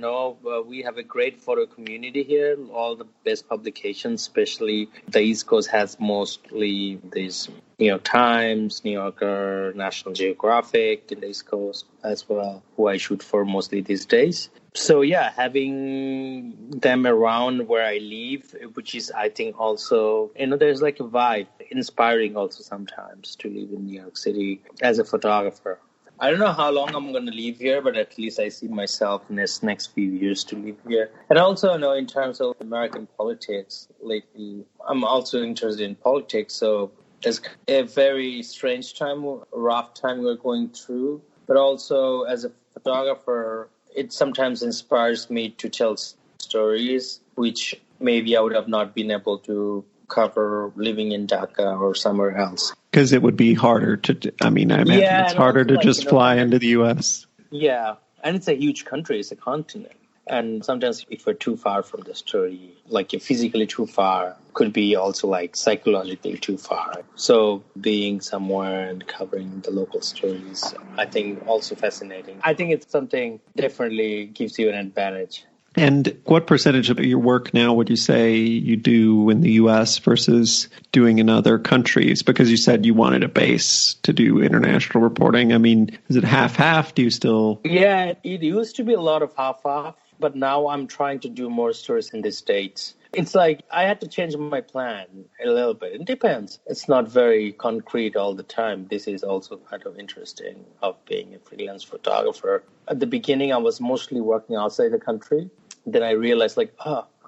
we have a great photo community here. All the best publications, especially the East Coast has mostly these New York Times, New Yorker, National Geographic in the East Coast as well, who I shoot for mostly these days. So, having them around where I live, which is, I think, also, there's like a vibe, inspiring also sometimes to live in New York City as a photographer. I don't know how long I'm going to live here, but at least I see myself in this next few years to live here. And also, in terms of American politics, lately, I'm also interested in politics. So it's a very strange time, rough time we're going through. But also, as a photographer, it sometimes inspires me to tell stories, which maybe I would have not been able to cover living in Dhaka or somewhere else. Because it would be harder to, I imagine it's harder to just fly into the U.S. Yeah, and it's a huge country, it's a continent. And sometimes if we're too far from the story, like if physically too far, could be also like psychologically too far. So being somewhere and covering the local stories, I think also fascinating. I think it's something definitely gives you an advantage. And what percentage of your work now would you say you do in the U.S. versus doing in other countries? Because you said you wanted a base to do international reporting. I mean, is it half-half? Do you still... Yeah, it used to be a lot of half-half, but now I'm trying to do more stories in the States. It's like I had to change my plan a little bit. It depends. It's not very concrete all the time. This is also kind of interesting of being a freelance photographer. At the beginning, I was mostly working outside the country. Then I realized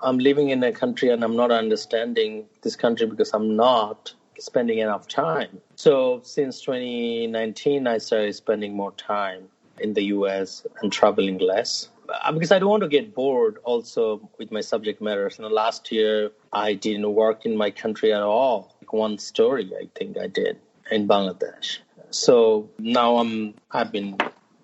I'm living in a country and I'm not understanding this country because I'm not spending enough time. So since 2019, I started spending more time in the US and traveling less. Because I don't want to get bored also with my subject matters. In the last year, I didn't work in my country at all. Like one story I think I did in Bangladesh. So now I've been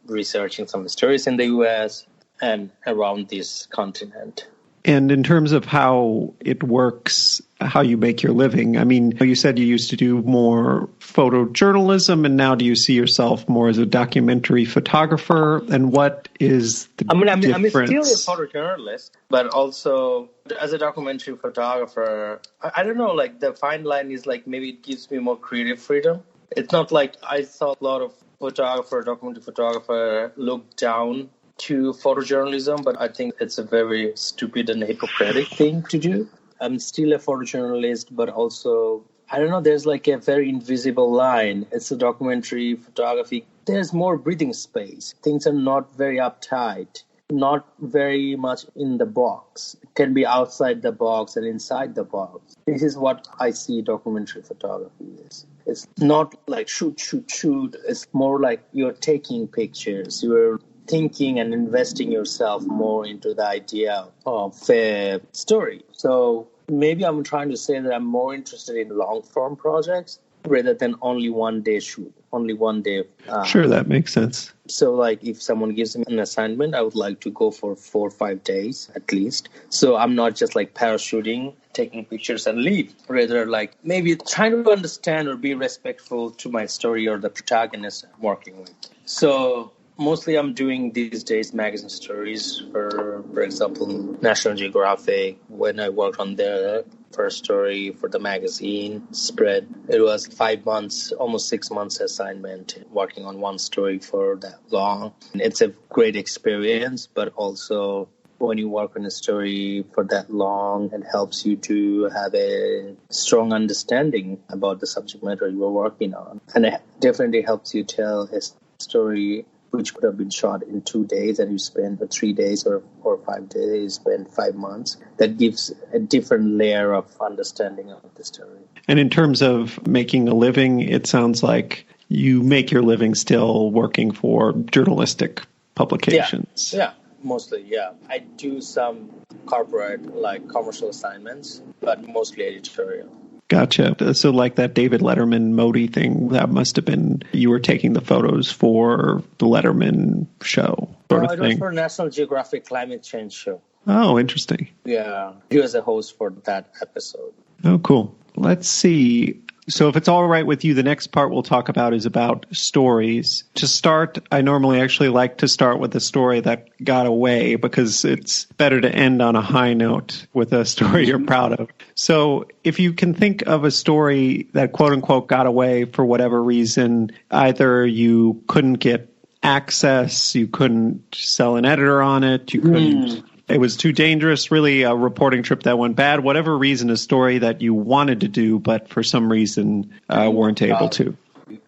researching some stories in the US and around this continent. And in terms of how it works, how you make your living, I mean, you said you used to do more photojournalism, and now do you see yourself more as a documentary photographer? And what is the difference? I'm still a photojournalist, but also as a documentary photographer, I don't know, like the fine line is like maybe it gives me more creative freedom. It's not like I saw a lot of documentary photographer look down to photojournalism, but I think it's a very stupid and hypocritical thing to do. I'm still a photojournalist, but also, I don't know, there's like a very invisible line. It's a documentary photography. There's more breathing space. Things are not very uptight, not very much in the box. It can be outside the box and inside the box. This is what I see documentary photography is. It's not like shoot. It's more like you're taking pictures. You're thinking and investing yourself more into the idea of a story. So maybe I'm trying to say that I'm more interested in long-form projects rather than only one-day shoot, only one day. Sure, that makes sense. So like if someone gives me an assignment, I would like to go for 4 or 5 days at least. So I'm not just like parachuting, taking pictures and leave. Rather like maybe trying to understand or be respectful to my story or the protagonist I'm working with. So mostly I'm doing these days magazine stories for example, National Geographic. When I worked on their first story for the magazine spread, it was 5 months, almost 6 months assignment, working on one story for that long. It's a great experience, but also when you work on a story for that long, it helps you to have a strong understanding about the subject matter you are working on. And it definitely helps you tell a story which could have been shot in 2 days and you spend 3 days or 5 days, you spend 5 months. That gives a different layer of understanding of the story. And in terms of making a living, it sounds like you make your living still working for journalistic publications. Yeah, mostly, yeah. I do some corporate, like commercial assignments, but mostly editorial. Gotcha. So like that David Letterman Modi thing, that must have been, you were taking the photos for the Letterman show sort of thing. It was for National Geographic Climate Change show. Oh, interesting. Yeah, he was a host for that episode. Oh, cool. Let's see. So if it's all right with you, the next part we'll talk about is about stories. To start, I normally actually like to start with a story that got away because it's better to end on a high note with a story you're proud of. So if you can think of a story that quote unquote got away for whatever reason, either you couldn't get access, you couldn't sell an editor on it, you couldn't... It was too dangerous, really a reporting trip that went bad, whatever reason, a story that you wanted to do, but for some reason weren't able to.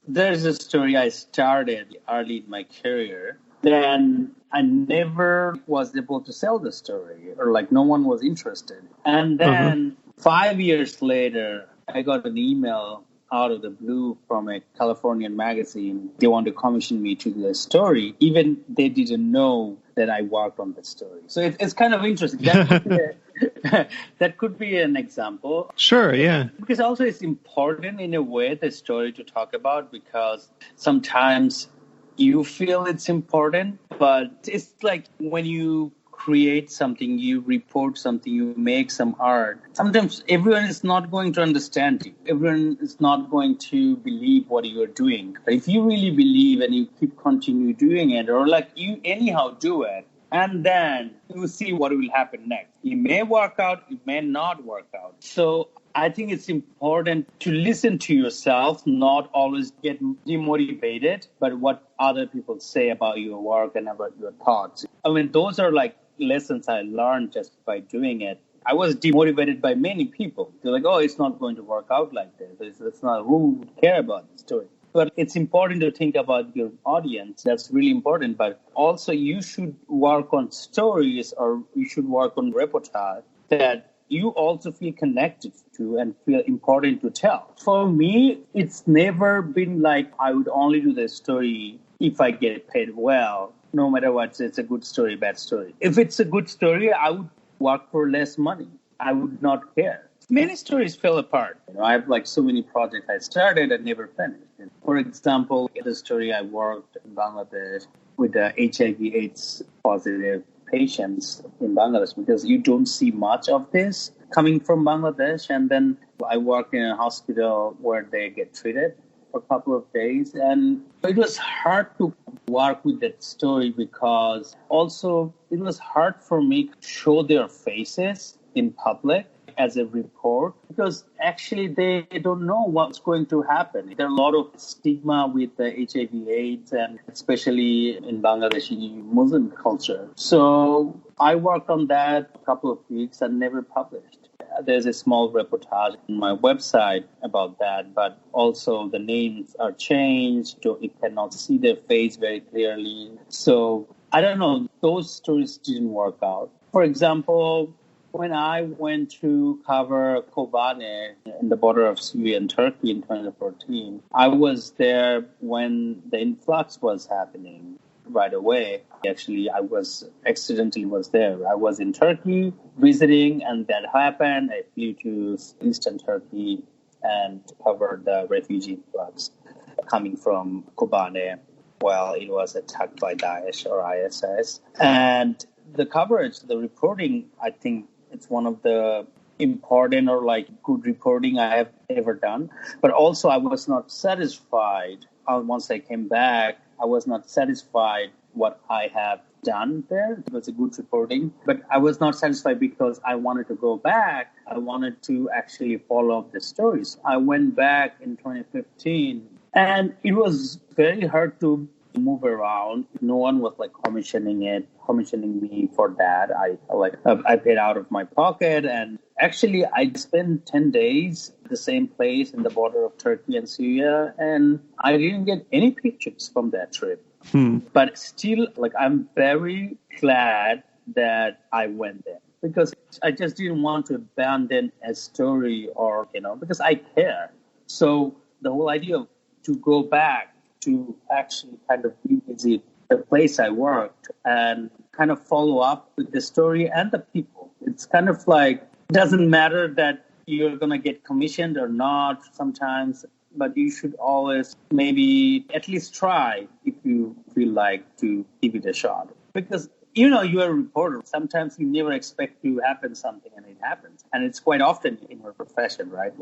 There's a story I started early in my career. Then I never was able to sell the story, or like no one was interested. And then 5 years later, I got an email out of the blue from a Californian magazine. They want to commission me to do a story. Even they didn't know that I worked on the story. So it's kind of interesting. That could be an example. Sure, yeah. Because also it's important in a way, the story to talk about, because sometimes you feel it's important, but it's like when you create something, you report something, you make some art. Sometimes everyone is not going to understand you. Everyone is not going to believe what you're doing. But if you really believe and you continue doing it, or like you anyhow do it, And then you see what will happen next. It may work out, it may not work out. So I think it's important to listen to yourself, not always get demotivated by what other people say about your work and about your thoughts. I mean, those are like lessons I learned just by doing it. I was demotivated by many people. They're like, oh, it's not going to work out like this. It's not who would care about the story. But it's important to think about your audience. That's really important. But also you should work on stories or you should work on reportage that you also feel connected to and feel important to tell. For me, it's never been like I would only do the story if I get paid well, no matter what, it's a good story, bad story. If it's a good story, I would work for less money. I would not care. Many stories fell apart. I have like so many projects I started and never finished. For example, the story I worked in Bangladesh with the HIV/AIDS positive patients in Bangladesh, because you don't see much of this coming from Bangladesh. And then I worked in a hospital where they get treated for a couple of days. And it was hard to work with that story because also it was hard for me to show their faces in public as a report, because actually they don't know what's going to happen. There are a lot of stigma with the HIV/AIDS, and especially in Bangladeshi Muslim culture. So I worked on that a couple of weeks and never published. There's a small reportage on my website about that, but also the names are changed. So you cannot see their face very clearly. So I don't know, those stories didn't work out. For example, when I went to cover Kobane in the border of Syria and Turkey in 2014, I was there when the influx was happening right away. Actually, I accidentally was there. I was in Turkey visiting, and that happened. I flew to eastern Turkey and covered the refugee influx coming from Kobane while it was attacked by Daesh or ISIS. And the coverage, the reporting, I think it's one of the important or like good reporting I have ever done. But also I was not satisfied. Once I came back, I was not satisfied what I have done there. It was a good reporting. But I was not satisfied because I wanted to go back. I wanted to actually follow up the stories. I went back in 2015 and it was very hard to move around. No one was like commissioning me for that. I paid out of my pocket, and actually I spent 10 days at the same place in the border of Turkey and Syria, and I didn't get any pictures from that trip. But still, I'm very glad that I went there, because I just didn't want to abandon a story because I care. So the whole idea of to go back to actually kind of revisit the place I worked and kind of follow up with the story and the people. It's kind of like, it doesn't matter that you're going to get commissioned or not sometimes, but you should always maybe at least try if you feel like to give it a shot. Because you're a reporter. Sometimes you never expect to happen something and it happens. And it's quite often in your profession, right?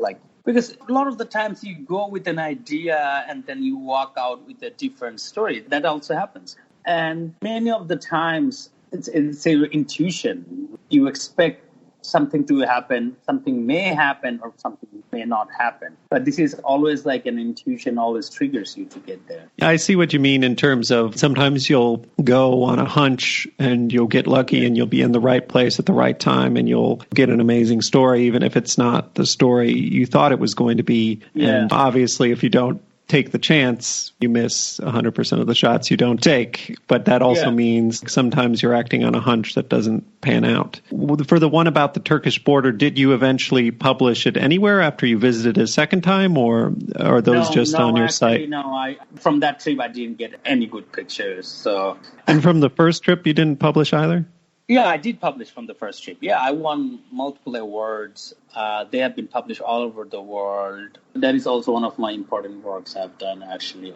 Because a lot of the times you go with an idea and then you walk out with a different story. That also happens. And many of the times it's your intuition. You expect something to happen, something may happen or something may not happen. But this is always like an intuition always triggers you to get there. I see what you mean in terms of sometimes you'll go on a hunch and you'll get lucky and you'll be in the right place at the right time and you'll get an amazing story, even if it's not the story you thought it was going to be. Yeah. And obviously, if you don't take the chance, you miss 100% of the shots you don't take. But that also means sometimes you're acting on a hunch that doesn't pan out. For the one about the Turkish border, did you eventually publish it anywhere after you visited a second time, or are those on your site? No, from that trip, I didn't get any good pictures. So. And from the first trip, you didn't publish either? Yeah, I did publish from the first trip. Yeah, I won multiple awards. They have been published all over the world. That is also one of my important works I've done, actually.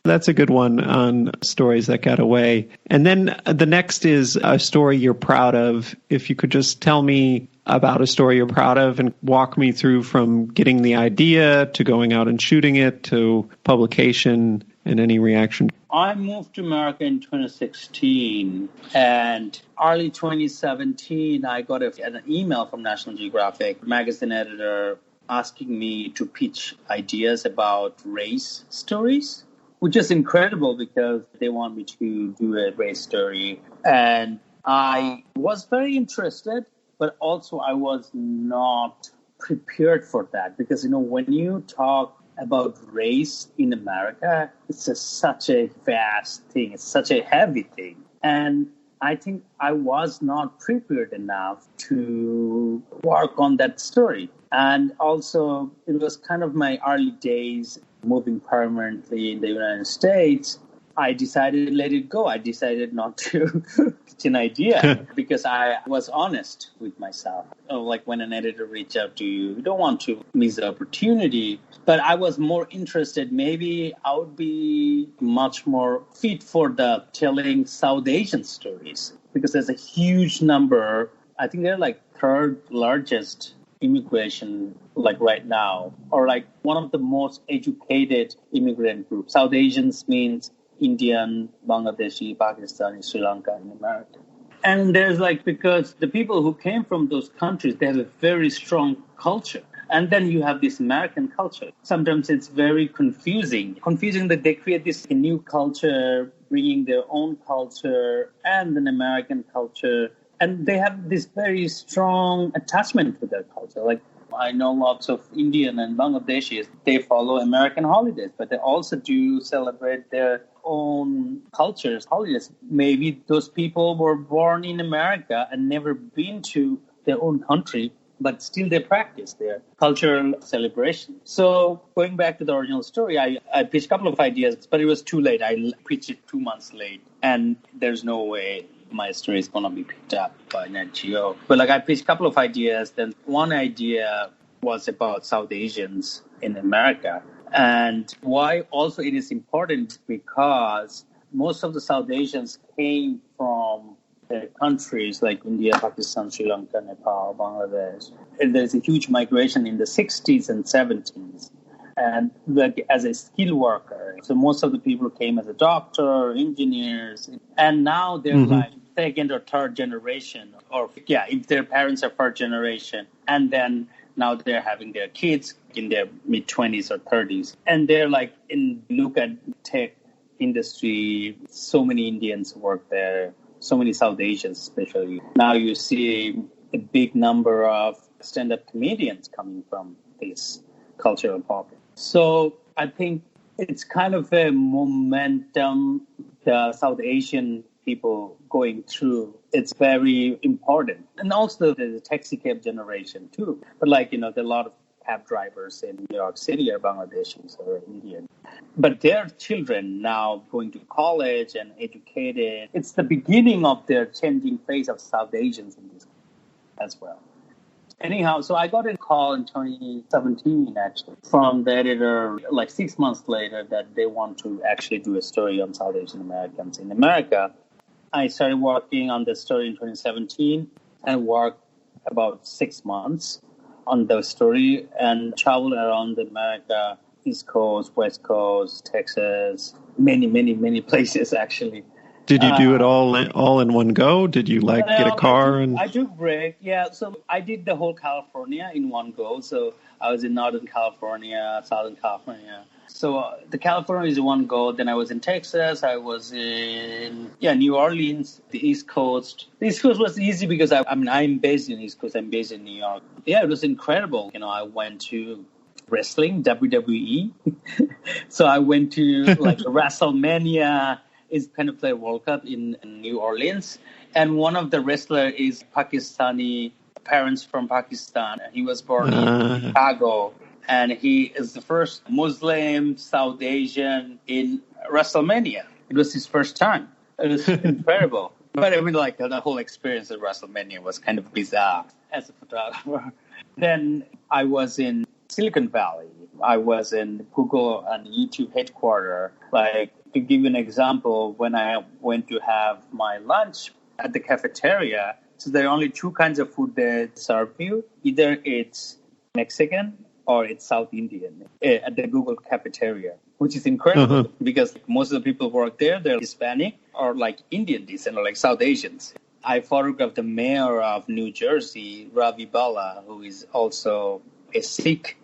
That's a good one on stories that got away. And then the next is a story you're proud of. If you could just tell me about a story you're proud of and walk me through from getting the idea to going out and shooting it to publication and any reaction? I moved to America in 2016, and early 2017, I got an email from National Geographic magazine editor asking me to pitch ideas about race stories, which is incredible because they want me to do a race story. And I was very interested, but also I was not prepared for that because, when you talk about race in America, it's such a vast thing. It's such a heavy thing. And I think I was not prepared enough to work on that story. And also, it was kind of my early days moving permanently in the United States. I decided to let it go. I decided not to pitch an idea because I was honest with myself. Like when an editor reaches out to you, you don't want to miss the opportunity. But I was more interested, maybe I would be much more fit for the telling South Asian stories because there's a huge number. I think they're like third largest immigration like right now, or like one of the most educated immigrant groups. South Asians means Indian, Bangladeshi, Pakistani, Sri Lanka in America. And there's because the people who came from those countries, they have a very strong culture. And then you have this American culture. Sometimes it's very confusing that they create this new culture, bringing their own culture and an American culture. And they have this very strong attachment to their culture. Like I know lots of Indian and Bangladeshis, they follow American holidays, but they also do celebrate their own cultures, holidays. Maybe those people were born in America and never been to their own country, but still they practice their cultural celebration. So going back to the original story, I pitched a couple of ideas, but it was too late. I pitched it 2 months late, and there's no way my story is going to be picked up by NatGeo. But I pitched a couple of ideas. Then one idea was about South Asians in America. And why also it is important because most of the South Asians came from their countries like India, Pakistan, Sri Lanka, Nepal, Bangladesh. And there's a huge migration in the 60s and 70s. And as a skilled worker. So most of the people came as a doctor, engineers. And now they're like second or third generation. Or if their parents are first generation. And then now they're having their kids in their mid-20s or 30s. And they're look at tech industry, so many Indians work there, so many South Asians especially. Now you see a big number of stand-up comedians coming from this cultural pocket. So I think it's kind of a momentum the South Asian people going through. It's very important. And also the taxi cab generation too. But there are a lot of cab drivers in New York City are Bangladeshis or Indian. But their children now going to college and educated. It's the beginning of their changing phase of South Asians in this as well. Anyhow, so I got a call in 2017, actually, from the editor, 6 months later, that they want to actually do a story on South Asian Americans in America. I started working on the story in 2017 and worked about 6 months on the story and traveled around America, East Coast, West Coast, Texas, many places, actually. Did you do it all in one go? Did you get a car? I took break. Yeah, so I did the whole California in one go. So I was in Northern California, Southern California. So the California is one go. Then I was in Texas. I was in New Orleans, the East Coast. The East Coast was easy because I'm based in East Coast. I'm based in New York. Yeah, it was incredible. I went to wrestling, WWE. So I went to WrestleMania. Is kind of play World Cup in New Orleans. And one of the wrestlers is Pakistani, parents from Pakistan. He was born in Chicago. And he is the first Muslim, South Asian in WrestleMania. It was his first time. It was incredible. But the whole experience at WrestleMania was kind of bizarre as a photographer. Then I was in Silicon Valley. I was in Google and YouTube headquarters. To give you an example, when I went to have my lunch at the cafeteria, so there are only two kinds of food they serve you. Either it's Mexican or it's South Indian at the Google cafeteria, which is incredible because most of the people who work there, they're Hispanic or like Indian descent or like South Asians. I photographed the mayor of New Jersey, Ravi Bala, who is also a Sikh,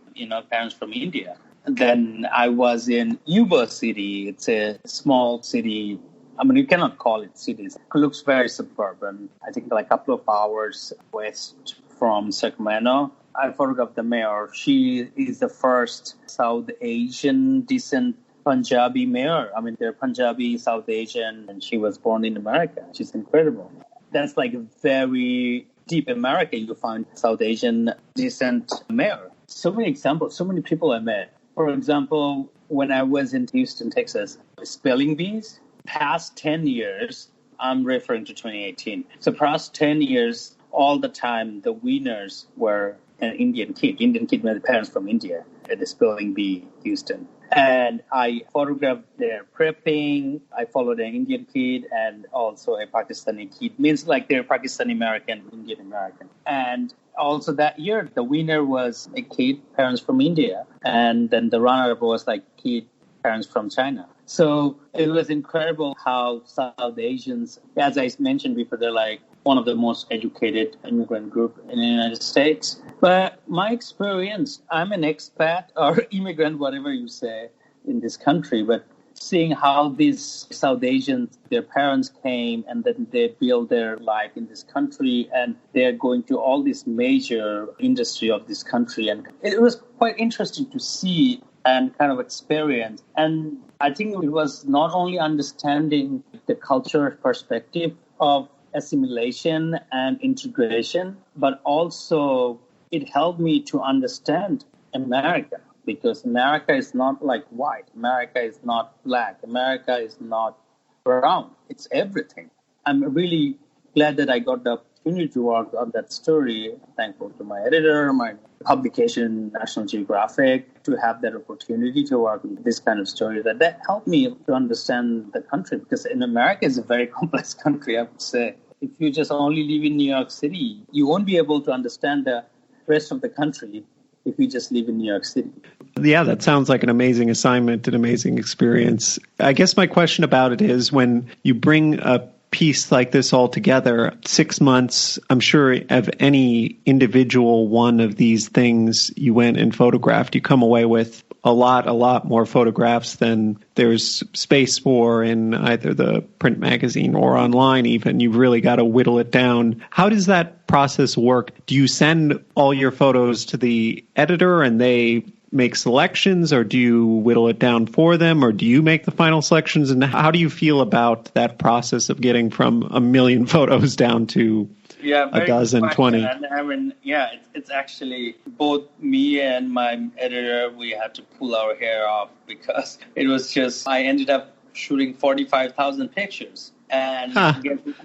parents from India. Then I was in Yuba City. It's a small city. I mean, you cannot call it cities. It looks very suburban. I think like a couple of hours west from Sacramento. I photographed the mayor. She is the first South Asian descent Punjabi mayor. I mean, they're Punjabi, South Asian, and she was born in America. She's incredible. That's like very deep America. You find South Asian descent mayor. So many examples, so many people I met. For example, when I was in Houston, Texas, spelling bees, past 10 years, I'm referring to 2018. So past 10 years, all the time, the winners were an Indian kid with the parents from India at the spelling bee, Houston. And I photographed their prepping. I followed an Indian kid and also a Pakistani kid. Means like they're Pakistani American, Indian American. And also that year, the winner was a kid, parents from India. And then the runner-up was like kid, parents from China. So it was incredible how South Asians, as I mentioned before, they're like one of the most educated immigrant group in the United States. But my experience, I'm an expat or immigrant, whatever you say, in this country, but seeing how these South Asians, their parents came and then they built their life in this country and they're going to all this major industry of this country. And it was quite interesting to see and kind of experience. And I think it was not only understanding the cultural perspective of assimilation and integration, but also it helped me to understand America, because America is not like white. America is not black. America is not brown. It's everything. I'm really glad that I got the opportunity to work on that story. Thankful to my editor, my publication, National Geographic, to have that opportunity to work with this kind of story. That helped me to understand the country, because in America is a very complex country, I would say. If you just only live in New York City, you won't be able to understand the rest of the country if you just live in New York City. Yeah, that sounds like an amazing assignment, an amazing experience. I guess my question about it is, when you bring a piece like this all together, 6 months, I'm sure of any individual one of these things you went and photographed, you come away with a lot more photographs than there's space for in either the print magazine or online even. You've really got to whittle it down. How does that process work? Do you send all your photos to the editor and they make selections, or do you whittle it down for them, or do you make the final selections? And how do you feel about that process of getting from a million photos down to a dozen, 20? And I mean, it's actually both me and my editor, we had to pull our hair off because it was just, I ended up shooting 45,000 pictures. And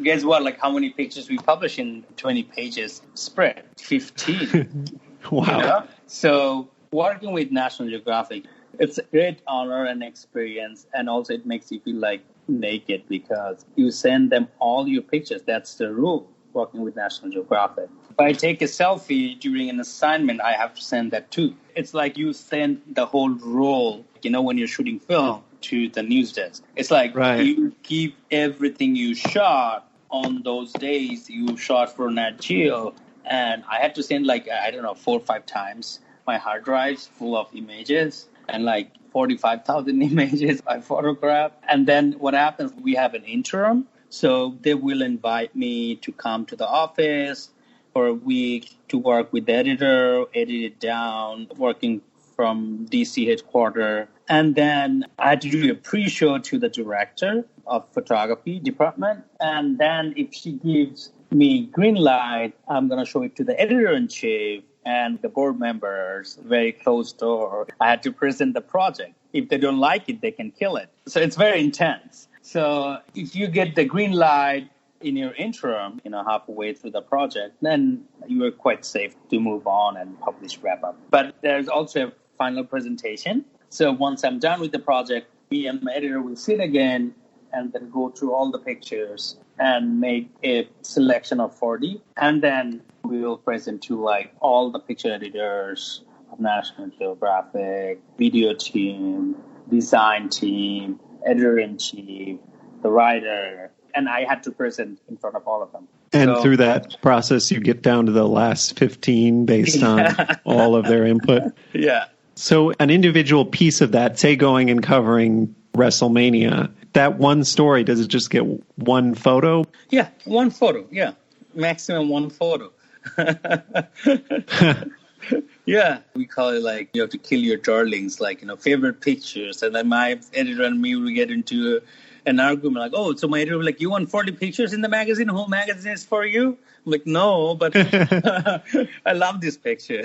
guess what? Like how many pictures we publish in 20 pages spread? 15. Wow. So working with National Geographic, it's a great honor and experience. And also it makes you feel like naked because you send them all your pictures. That's the rule working with National Geographic. If I take a selfie during an assignment, I have to send that too. It's like you send the whole roll, when you're shooting film, to the news desk. It's like You keep everything you shot on those days you shot for NatGeo. And I had to send 4 or 5 times my hard drives full of images and 45,000 images I photographed. And then what happens, we have an interim. So they will invite me to come to the office for a week to work with the editor, edit it down, working from DC headquarters. And then I had to do a pre-show to the director of photography department. And then if she gives me green light, I'm going to show it to the editor-in-chief and the board members, very close door. I had to present the project. If they don't like it, they can kill it. So it's very intense. So if you get the green light in your interim, halfway through the project, then you are quite safe to move on and publish wrap up. But there's also a final presentation. So once I'm done with the project, me and my editor will sit again and then go through all the pictures and make a selection of 40. And then we will present to all the picture editors, National Geographic, video team, design team, editor-in-chief, the writer, and I had to present in front of all of them. And through that process, you get down to the last 15 based on all of their input. Yeah. So an individual piece of that, say going and covering WrestleMania, that one story, does it just get one photo? Yeah, one photo. Yeah, maximum one photo. Yeah, we call it like you have to kill your darlings, like, favorite pictures. And then my editor and me, we get into an argument like, oh, so my editor was like, you want 40 pictures in the magazine? The whole magazine is for you? I'm like, no, but I love this picture.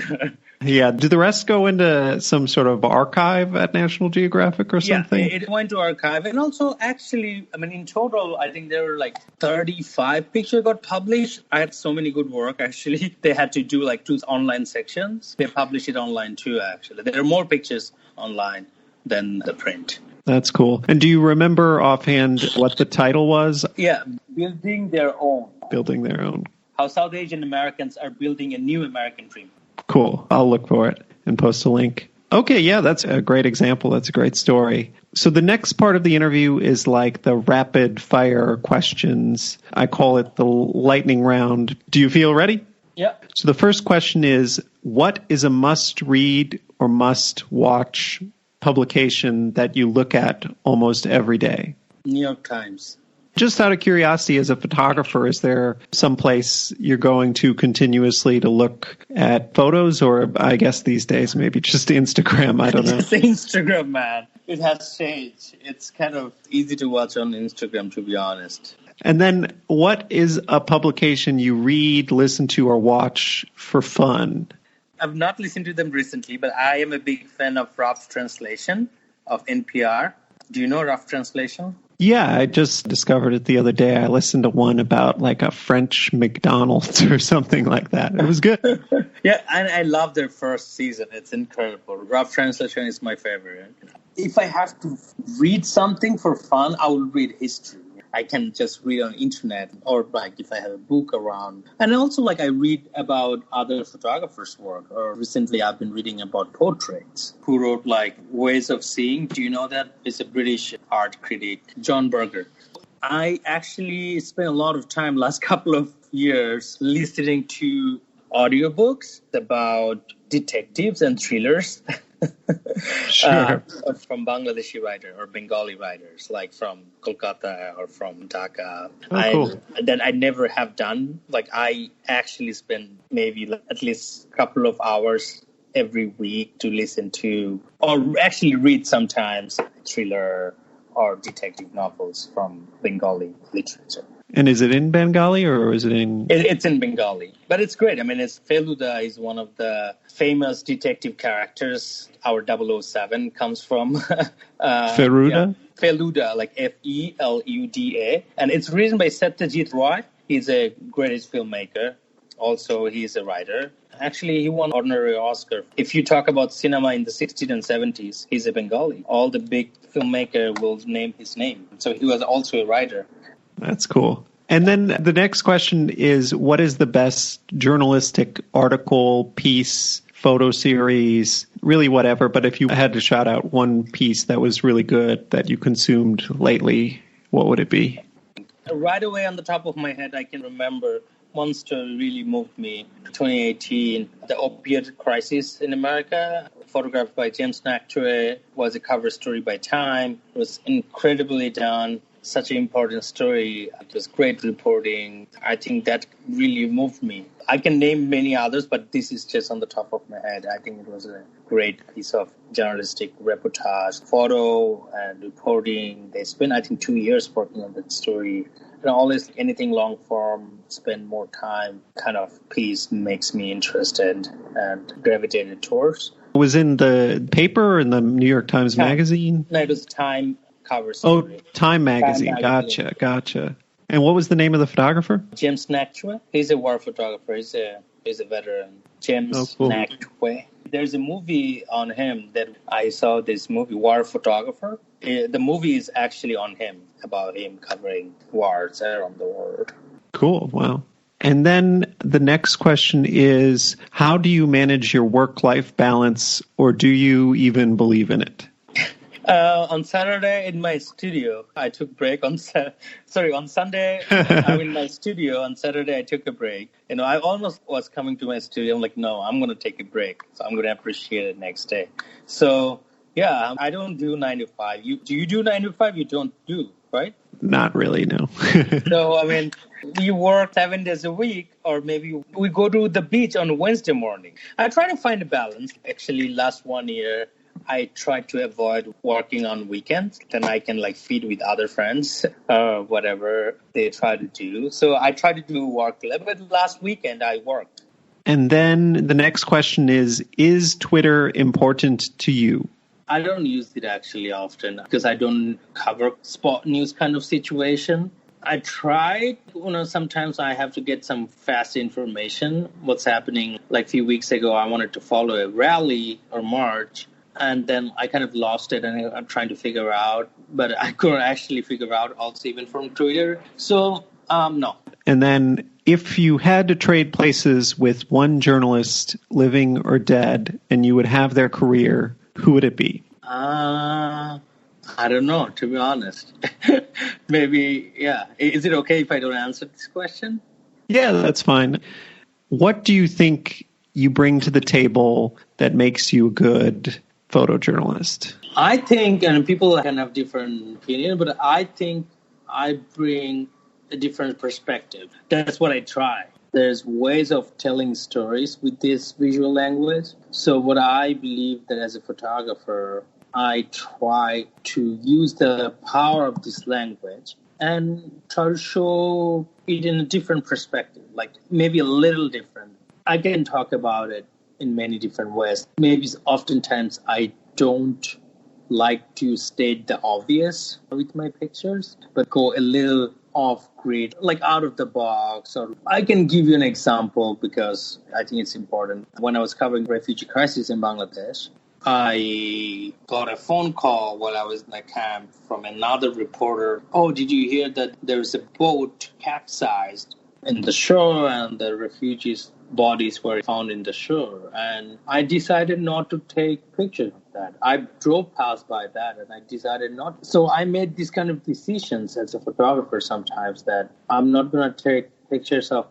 Yeah. Do the rest go into some sort of archive at National Geographic or something? Yeah, it went to archive. And also, actually, in total, I think there were like 35 pictures got published. I had so many good work, actually. They had to do like 2 online sections. They published it online too, actually. There are more pictures online than the print. That's cool. And do you remember offhand what the title was? Yeah, Building Their Own. Building Their Own. How South Asian Americans are building a new American dream. Cool. I'll look for it and post a link. Okay, yeah, that's a great example. That's a great story. So the next part of the interview is like the rapid fire questions. I call it the lightning round. Do you feel ready? Yeah. So the first question is, what is a must-read or must-watch publication that you look at almost every day? New York Times. Just out of curiosity, as a photographer, is there some place you're going to continuously to look at photos, or I guess these days maybe just Instagram? I don't know. Just Instagram, man. It has changed. It's kind of easy to watch on Instagram, to be honest. And then what is a publication you read, listen to, or watch for fun? I've not listened to them recently, but I am a big fan of Rough Translation of NPR. Do you know Rough Translation? Yeah, I just discovered it the other day. I listened to one about like a French McDonald's or something like that. It was good. Yeah, and I love their first season. It's incredible. Rough Translation is my favorite. If I have to read something for fun, I will read history. I can just read on internet, or like if I have a book around. And also like I read about other photographers' work, or recently I've been reading about portraits. Who wrote like Ways of Seeing? Do you know that? It's a British art critic, John Berger. I actually spent a lot of time last couple of years listening to audiobooks about detectives and thrillers. Sure. From Bangladeshi writer or Bengali writers, like from Kolkata or from Dhaka. Oh, cool. That I never have done. Like I actually spend maybe at least a couple of hours every week to listen to, or actually read sometimes, thriller or detective novels from Bengali literature. And is it in Bengali or is it in... It's in Bengali, but it's great. Feluda is one of the famous detective characters. Our 007 comes from. Feluda? Yeah. Feluda, like Feluda. And it's written by Satyajit Roy. He's a great filmmaker. Also, he's a writer. Actually, he won honorary Oscar. If you talk about cinema in the 60s and 70s, he's a Bengali. All the big filmmaker will name his name. So he was also a writer. That's cool. And then the next question is, what is the best journalistic article, piece, photo series, really whatever, but if you had to shout out one piece that was really good that you consumed lately, what would it be? Right away on the top of my head, I can remember one story really moved me. 2018, the opioid crisis in America, photographed by James NatGeo, was a cover story by Time. It was incredibly done. Such an important story. It was great reporting. I think that really moved me. I can name many others, but this is just on the top of my head. I think it was a great piece of journalistic reportage, photo and reporting. They spent, I think, 2 years working on that story. And always anything long form, spend more time kind of piece makes me interested and gravitated towards. It was in the paper or in the New York Times Magazine? No, it was Time cover story. Oh, Time Magazine. Gotcha. And what was the name of the photographer? James NatGeo. He's a war photographer. He's a veteran. James NatGeo. There's a movie on him that I saw, this movie, War Photographer. The movie is actually on him, about him covering wars around the world. Cool. Wow. And then the next question is, how do you manage your work-life balance, or do you even believe in it? On Saturday in my studio, I took break. On Sunday, I'm in my studio. On Saturday, I took a break. I almost was coming to my studio. I'm like, no, I'm going to take a break. So I'm going to appreciate it next day. So, yeah, I don't do 9 to 5. Do you do 9 to 5? You don't do, right? Not really, no. So, we work 7 days a week, or maybe we go to the beach on Wednesday morning. I try to find a balance. Actually, last 1 year, I tried to avoid working on weekends. Then I can feed with other friends or whatever they try to do. So I try to do work. But last weekend I worked. And then the next question is Twitter important to you? I don't use it actually often because I don't cover spot news kind of situation. I try, sometimes I have to get some fast information. What's happening? A few weeks ago, I wanted to follow a rally or march. And then I kind of lost it, and I'm trying to figure out, but I couldn't actually figure out also even from Twitter. So, no. And then if you had to trade places with one journalist, living or dead, and you would have their career, who would it be? I don't know, to be honest. Maybe, yeah. Is it okay if I don't answer this question? Yeah, that's fine. What do you think you bring to the table that makes you a good photojournalist? I think, and people can have different opinion, but I think I bring a different perspective. That's what I try. There's ways of telling stories with this visual language. So what I believe that as a photographer, I try to use the power of this language and try to show it in a different perspective, maybe a little different. I can talk about it in many different ways. Maybe oftentimes I don't like to state the obvious with my pictures, but go a little off grid, out of the box. Or I can give you an example because I think it's important. When I was covering refugee crisis in Bangladesh, I got a phone call while I was in the camp from another reporter. Oh, did you hear that there's a boat capsized in the shore and the refugees' bodies were found in the shore? And I decided not to take pictures of that. I drove past by that and I decided not. So I made these kind of decisions as a photographer sometimes that I'm not going to take pictures of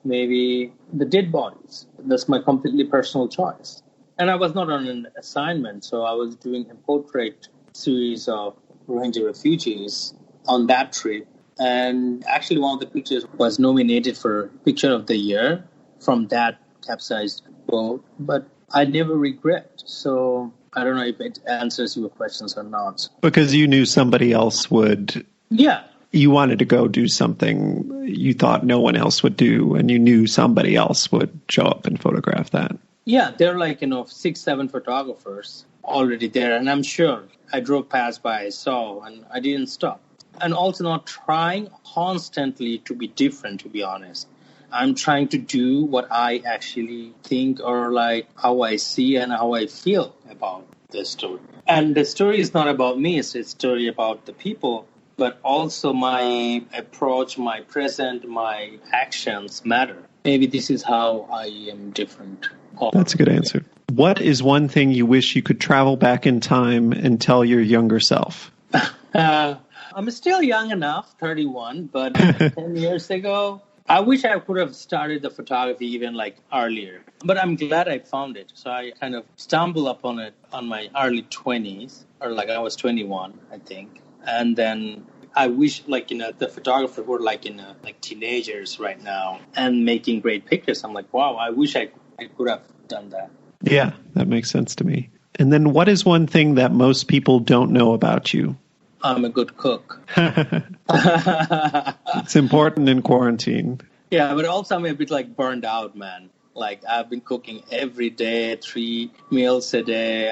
maybe the dead bodies. That's my completely personal choice. And I was not on an assignment, so I was doing a portrait series of Rohingya refugees on that trip. And actually one of the pictures was nominated for Picture of the Year from that capsized boat, but I never regret. So I don't know if it answers your questions or not. Because you knew somebody else would. Yeah. You wanted to go do something you thought no one else would do, and you knew somebody else would show up and photograph that. Yeah, there are 6, 7 photographers already there. And I'm sure I drove past by, I saw, and I didn't stop. And also not trying constantly to be different, to be honest. I'm trying to do what I actually think or how I see and how I feel about the story. And the story is not about me, it's a story about the people. But also my approach, my present, my actions matter. Maybe this is how I am different. That's a good answer. What is one thing you wish you could travel back in time and tell your younger self? I'm still young enough, 31, but 10 years ago, I wish I could have started the photography even earlier. But I'm glad I found it. So I kind of stumbled upon it on my early 20s, or I was 21, I think. And then I wish the photographers were teenagers right now and making great pictures. I'm wow, I wish I could have done that. Yeah, that makes sense to me. And then what is one thing that most people don't know about you? I'm a good cook. It's important in quarantine. Yeah, but also I'm a bit burned out, man. I've been cooking every day, 3 meals a day.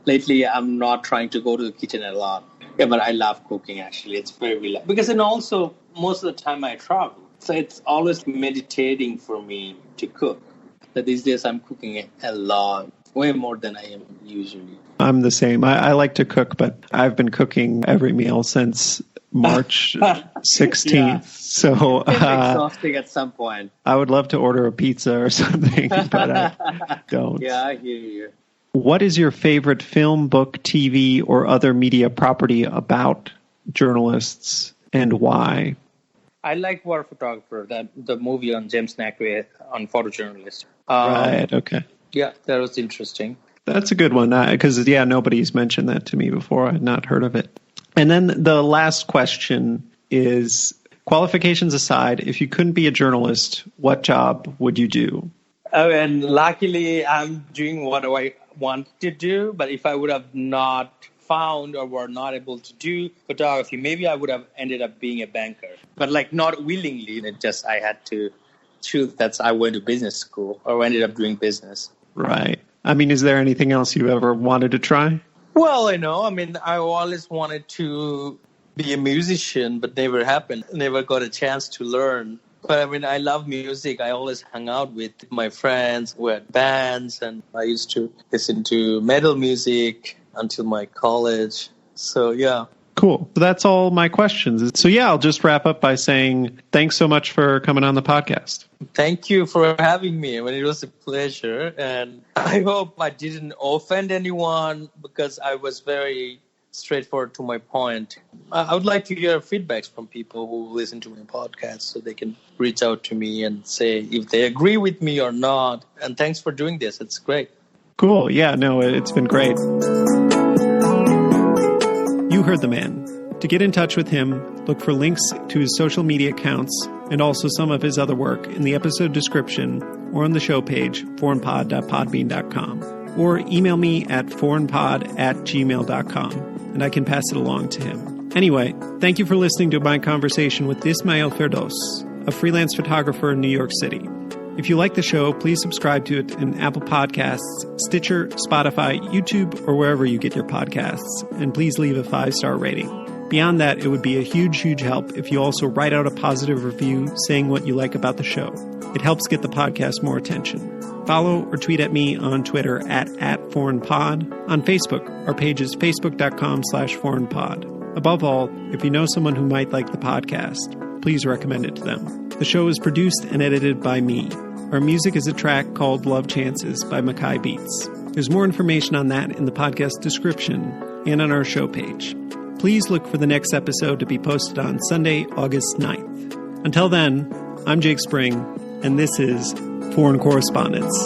Lately I'm not trying to go to the kitchen a lot. Yeah, but I love cooking, actually. It's very relaxing. Because then also, most of the time I travel. So it's always meditating for me to cook. But these days I'm cooking a lot, way more than I am usually. I'm the same. I like to cook, but I've been cooking every meal since March 16th. Yeah. So it's exhausting at some point. I would love to order a pizza or something, but I don't. Yeah, I hear you. What is your favorite film, book, TV, or other media property about journalists, and why? I like War Photographer, the movie on James Naquet on photojournalist. Right, okay. Yeah, that was interesting. That's a good one, because, nobody's mentioned that to me before. I had not heard of it. And then the last question is, qualifications aside, if you couldn't be a journalist, what job would you do? Oh, and luckily, I'm doing what I want to do. But if I would have not found or were not able to do photography, maybe I would have ended up being a banker. But not willingly. I had to choose. I went to business school or ended up doing business. Right. I mean, is there anything else you ever wanted to try? Well, I always wanted to be a musician, but never happened. Never got a chance to learn. But I love music. I always hung out with my friends who had bands, and I used to listen to metal music until my college. So, yeah. Cool. So that's all my questions. So, I'll just wrap up by saying thanks so much for coming on the podcast. Thank you for having me. It was a pleasure. And I hope I didn't offend anyone because I was very straightforward to my point. I would like to hear feedbacks from people who listen to my podcast so they can reach out to me and say if they agree with me or not. And thanks for doing this. It's great. Cool. Yeah, no, it's been great. You heard the man. To get in touch with him, look for links to his social media accounts and also some of his other work in the episode description or on the show page, foreignpod.podbean.com, or email me at foreignpod@gmail.com, and I can pass it along to him. Anyway, thank you for listening to my conversation with Ismail Ferdous, a freelance photographer in New York City. If you like the show, please subscribe to it in Apple Podcasts, Stitcher, Spotify, YouTube, or wherever you get your podcasts, and please leave a 5-star rating. Beyond that, it would be a huge, huge help if you also write out a positive review saying what you like about the show. It helps get the podcast more attention. Follow or tweet at me on Twitter at @foreignpod. On Facebook, our page is facebook.com/foreignpod. Above all, if you know someone who might like the podcast, please recommend it to them. The show is produced and edited by me. Our music is a track called Love Chances by Mackay Beats. There's more information on that in the podcast description and on our show page. Please look for the next episode to be posted on Sunday, August 9th. Until then, I'm Jake Spring, and this is Foreign Correspondence.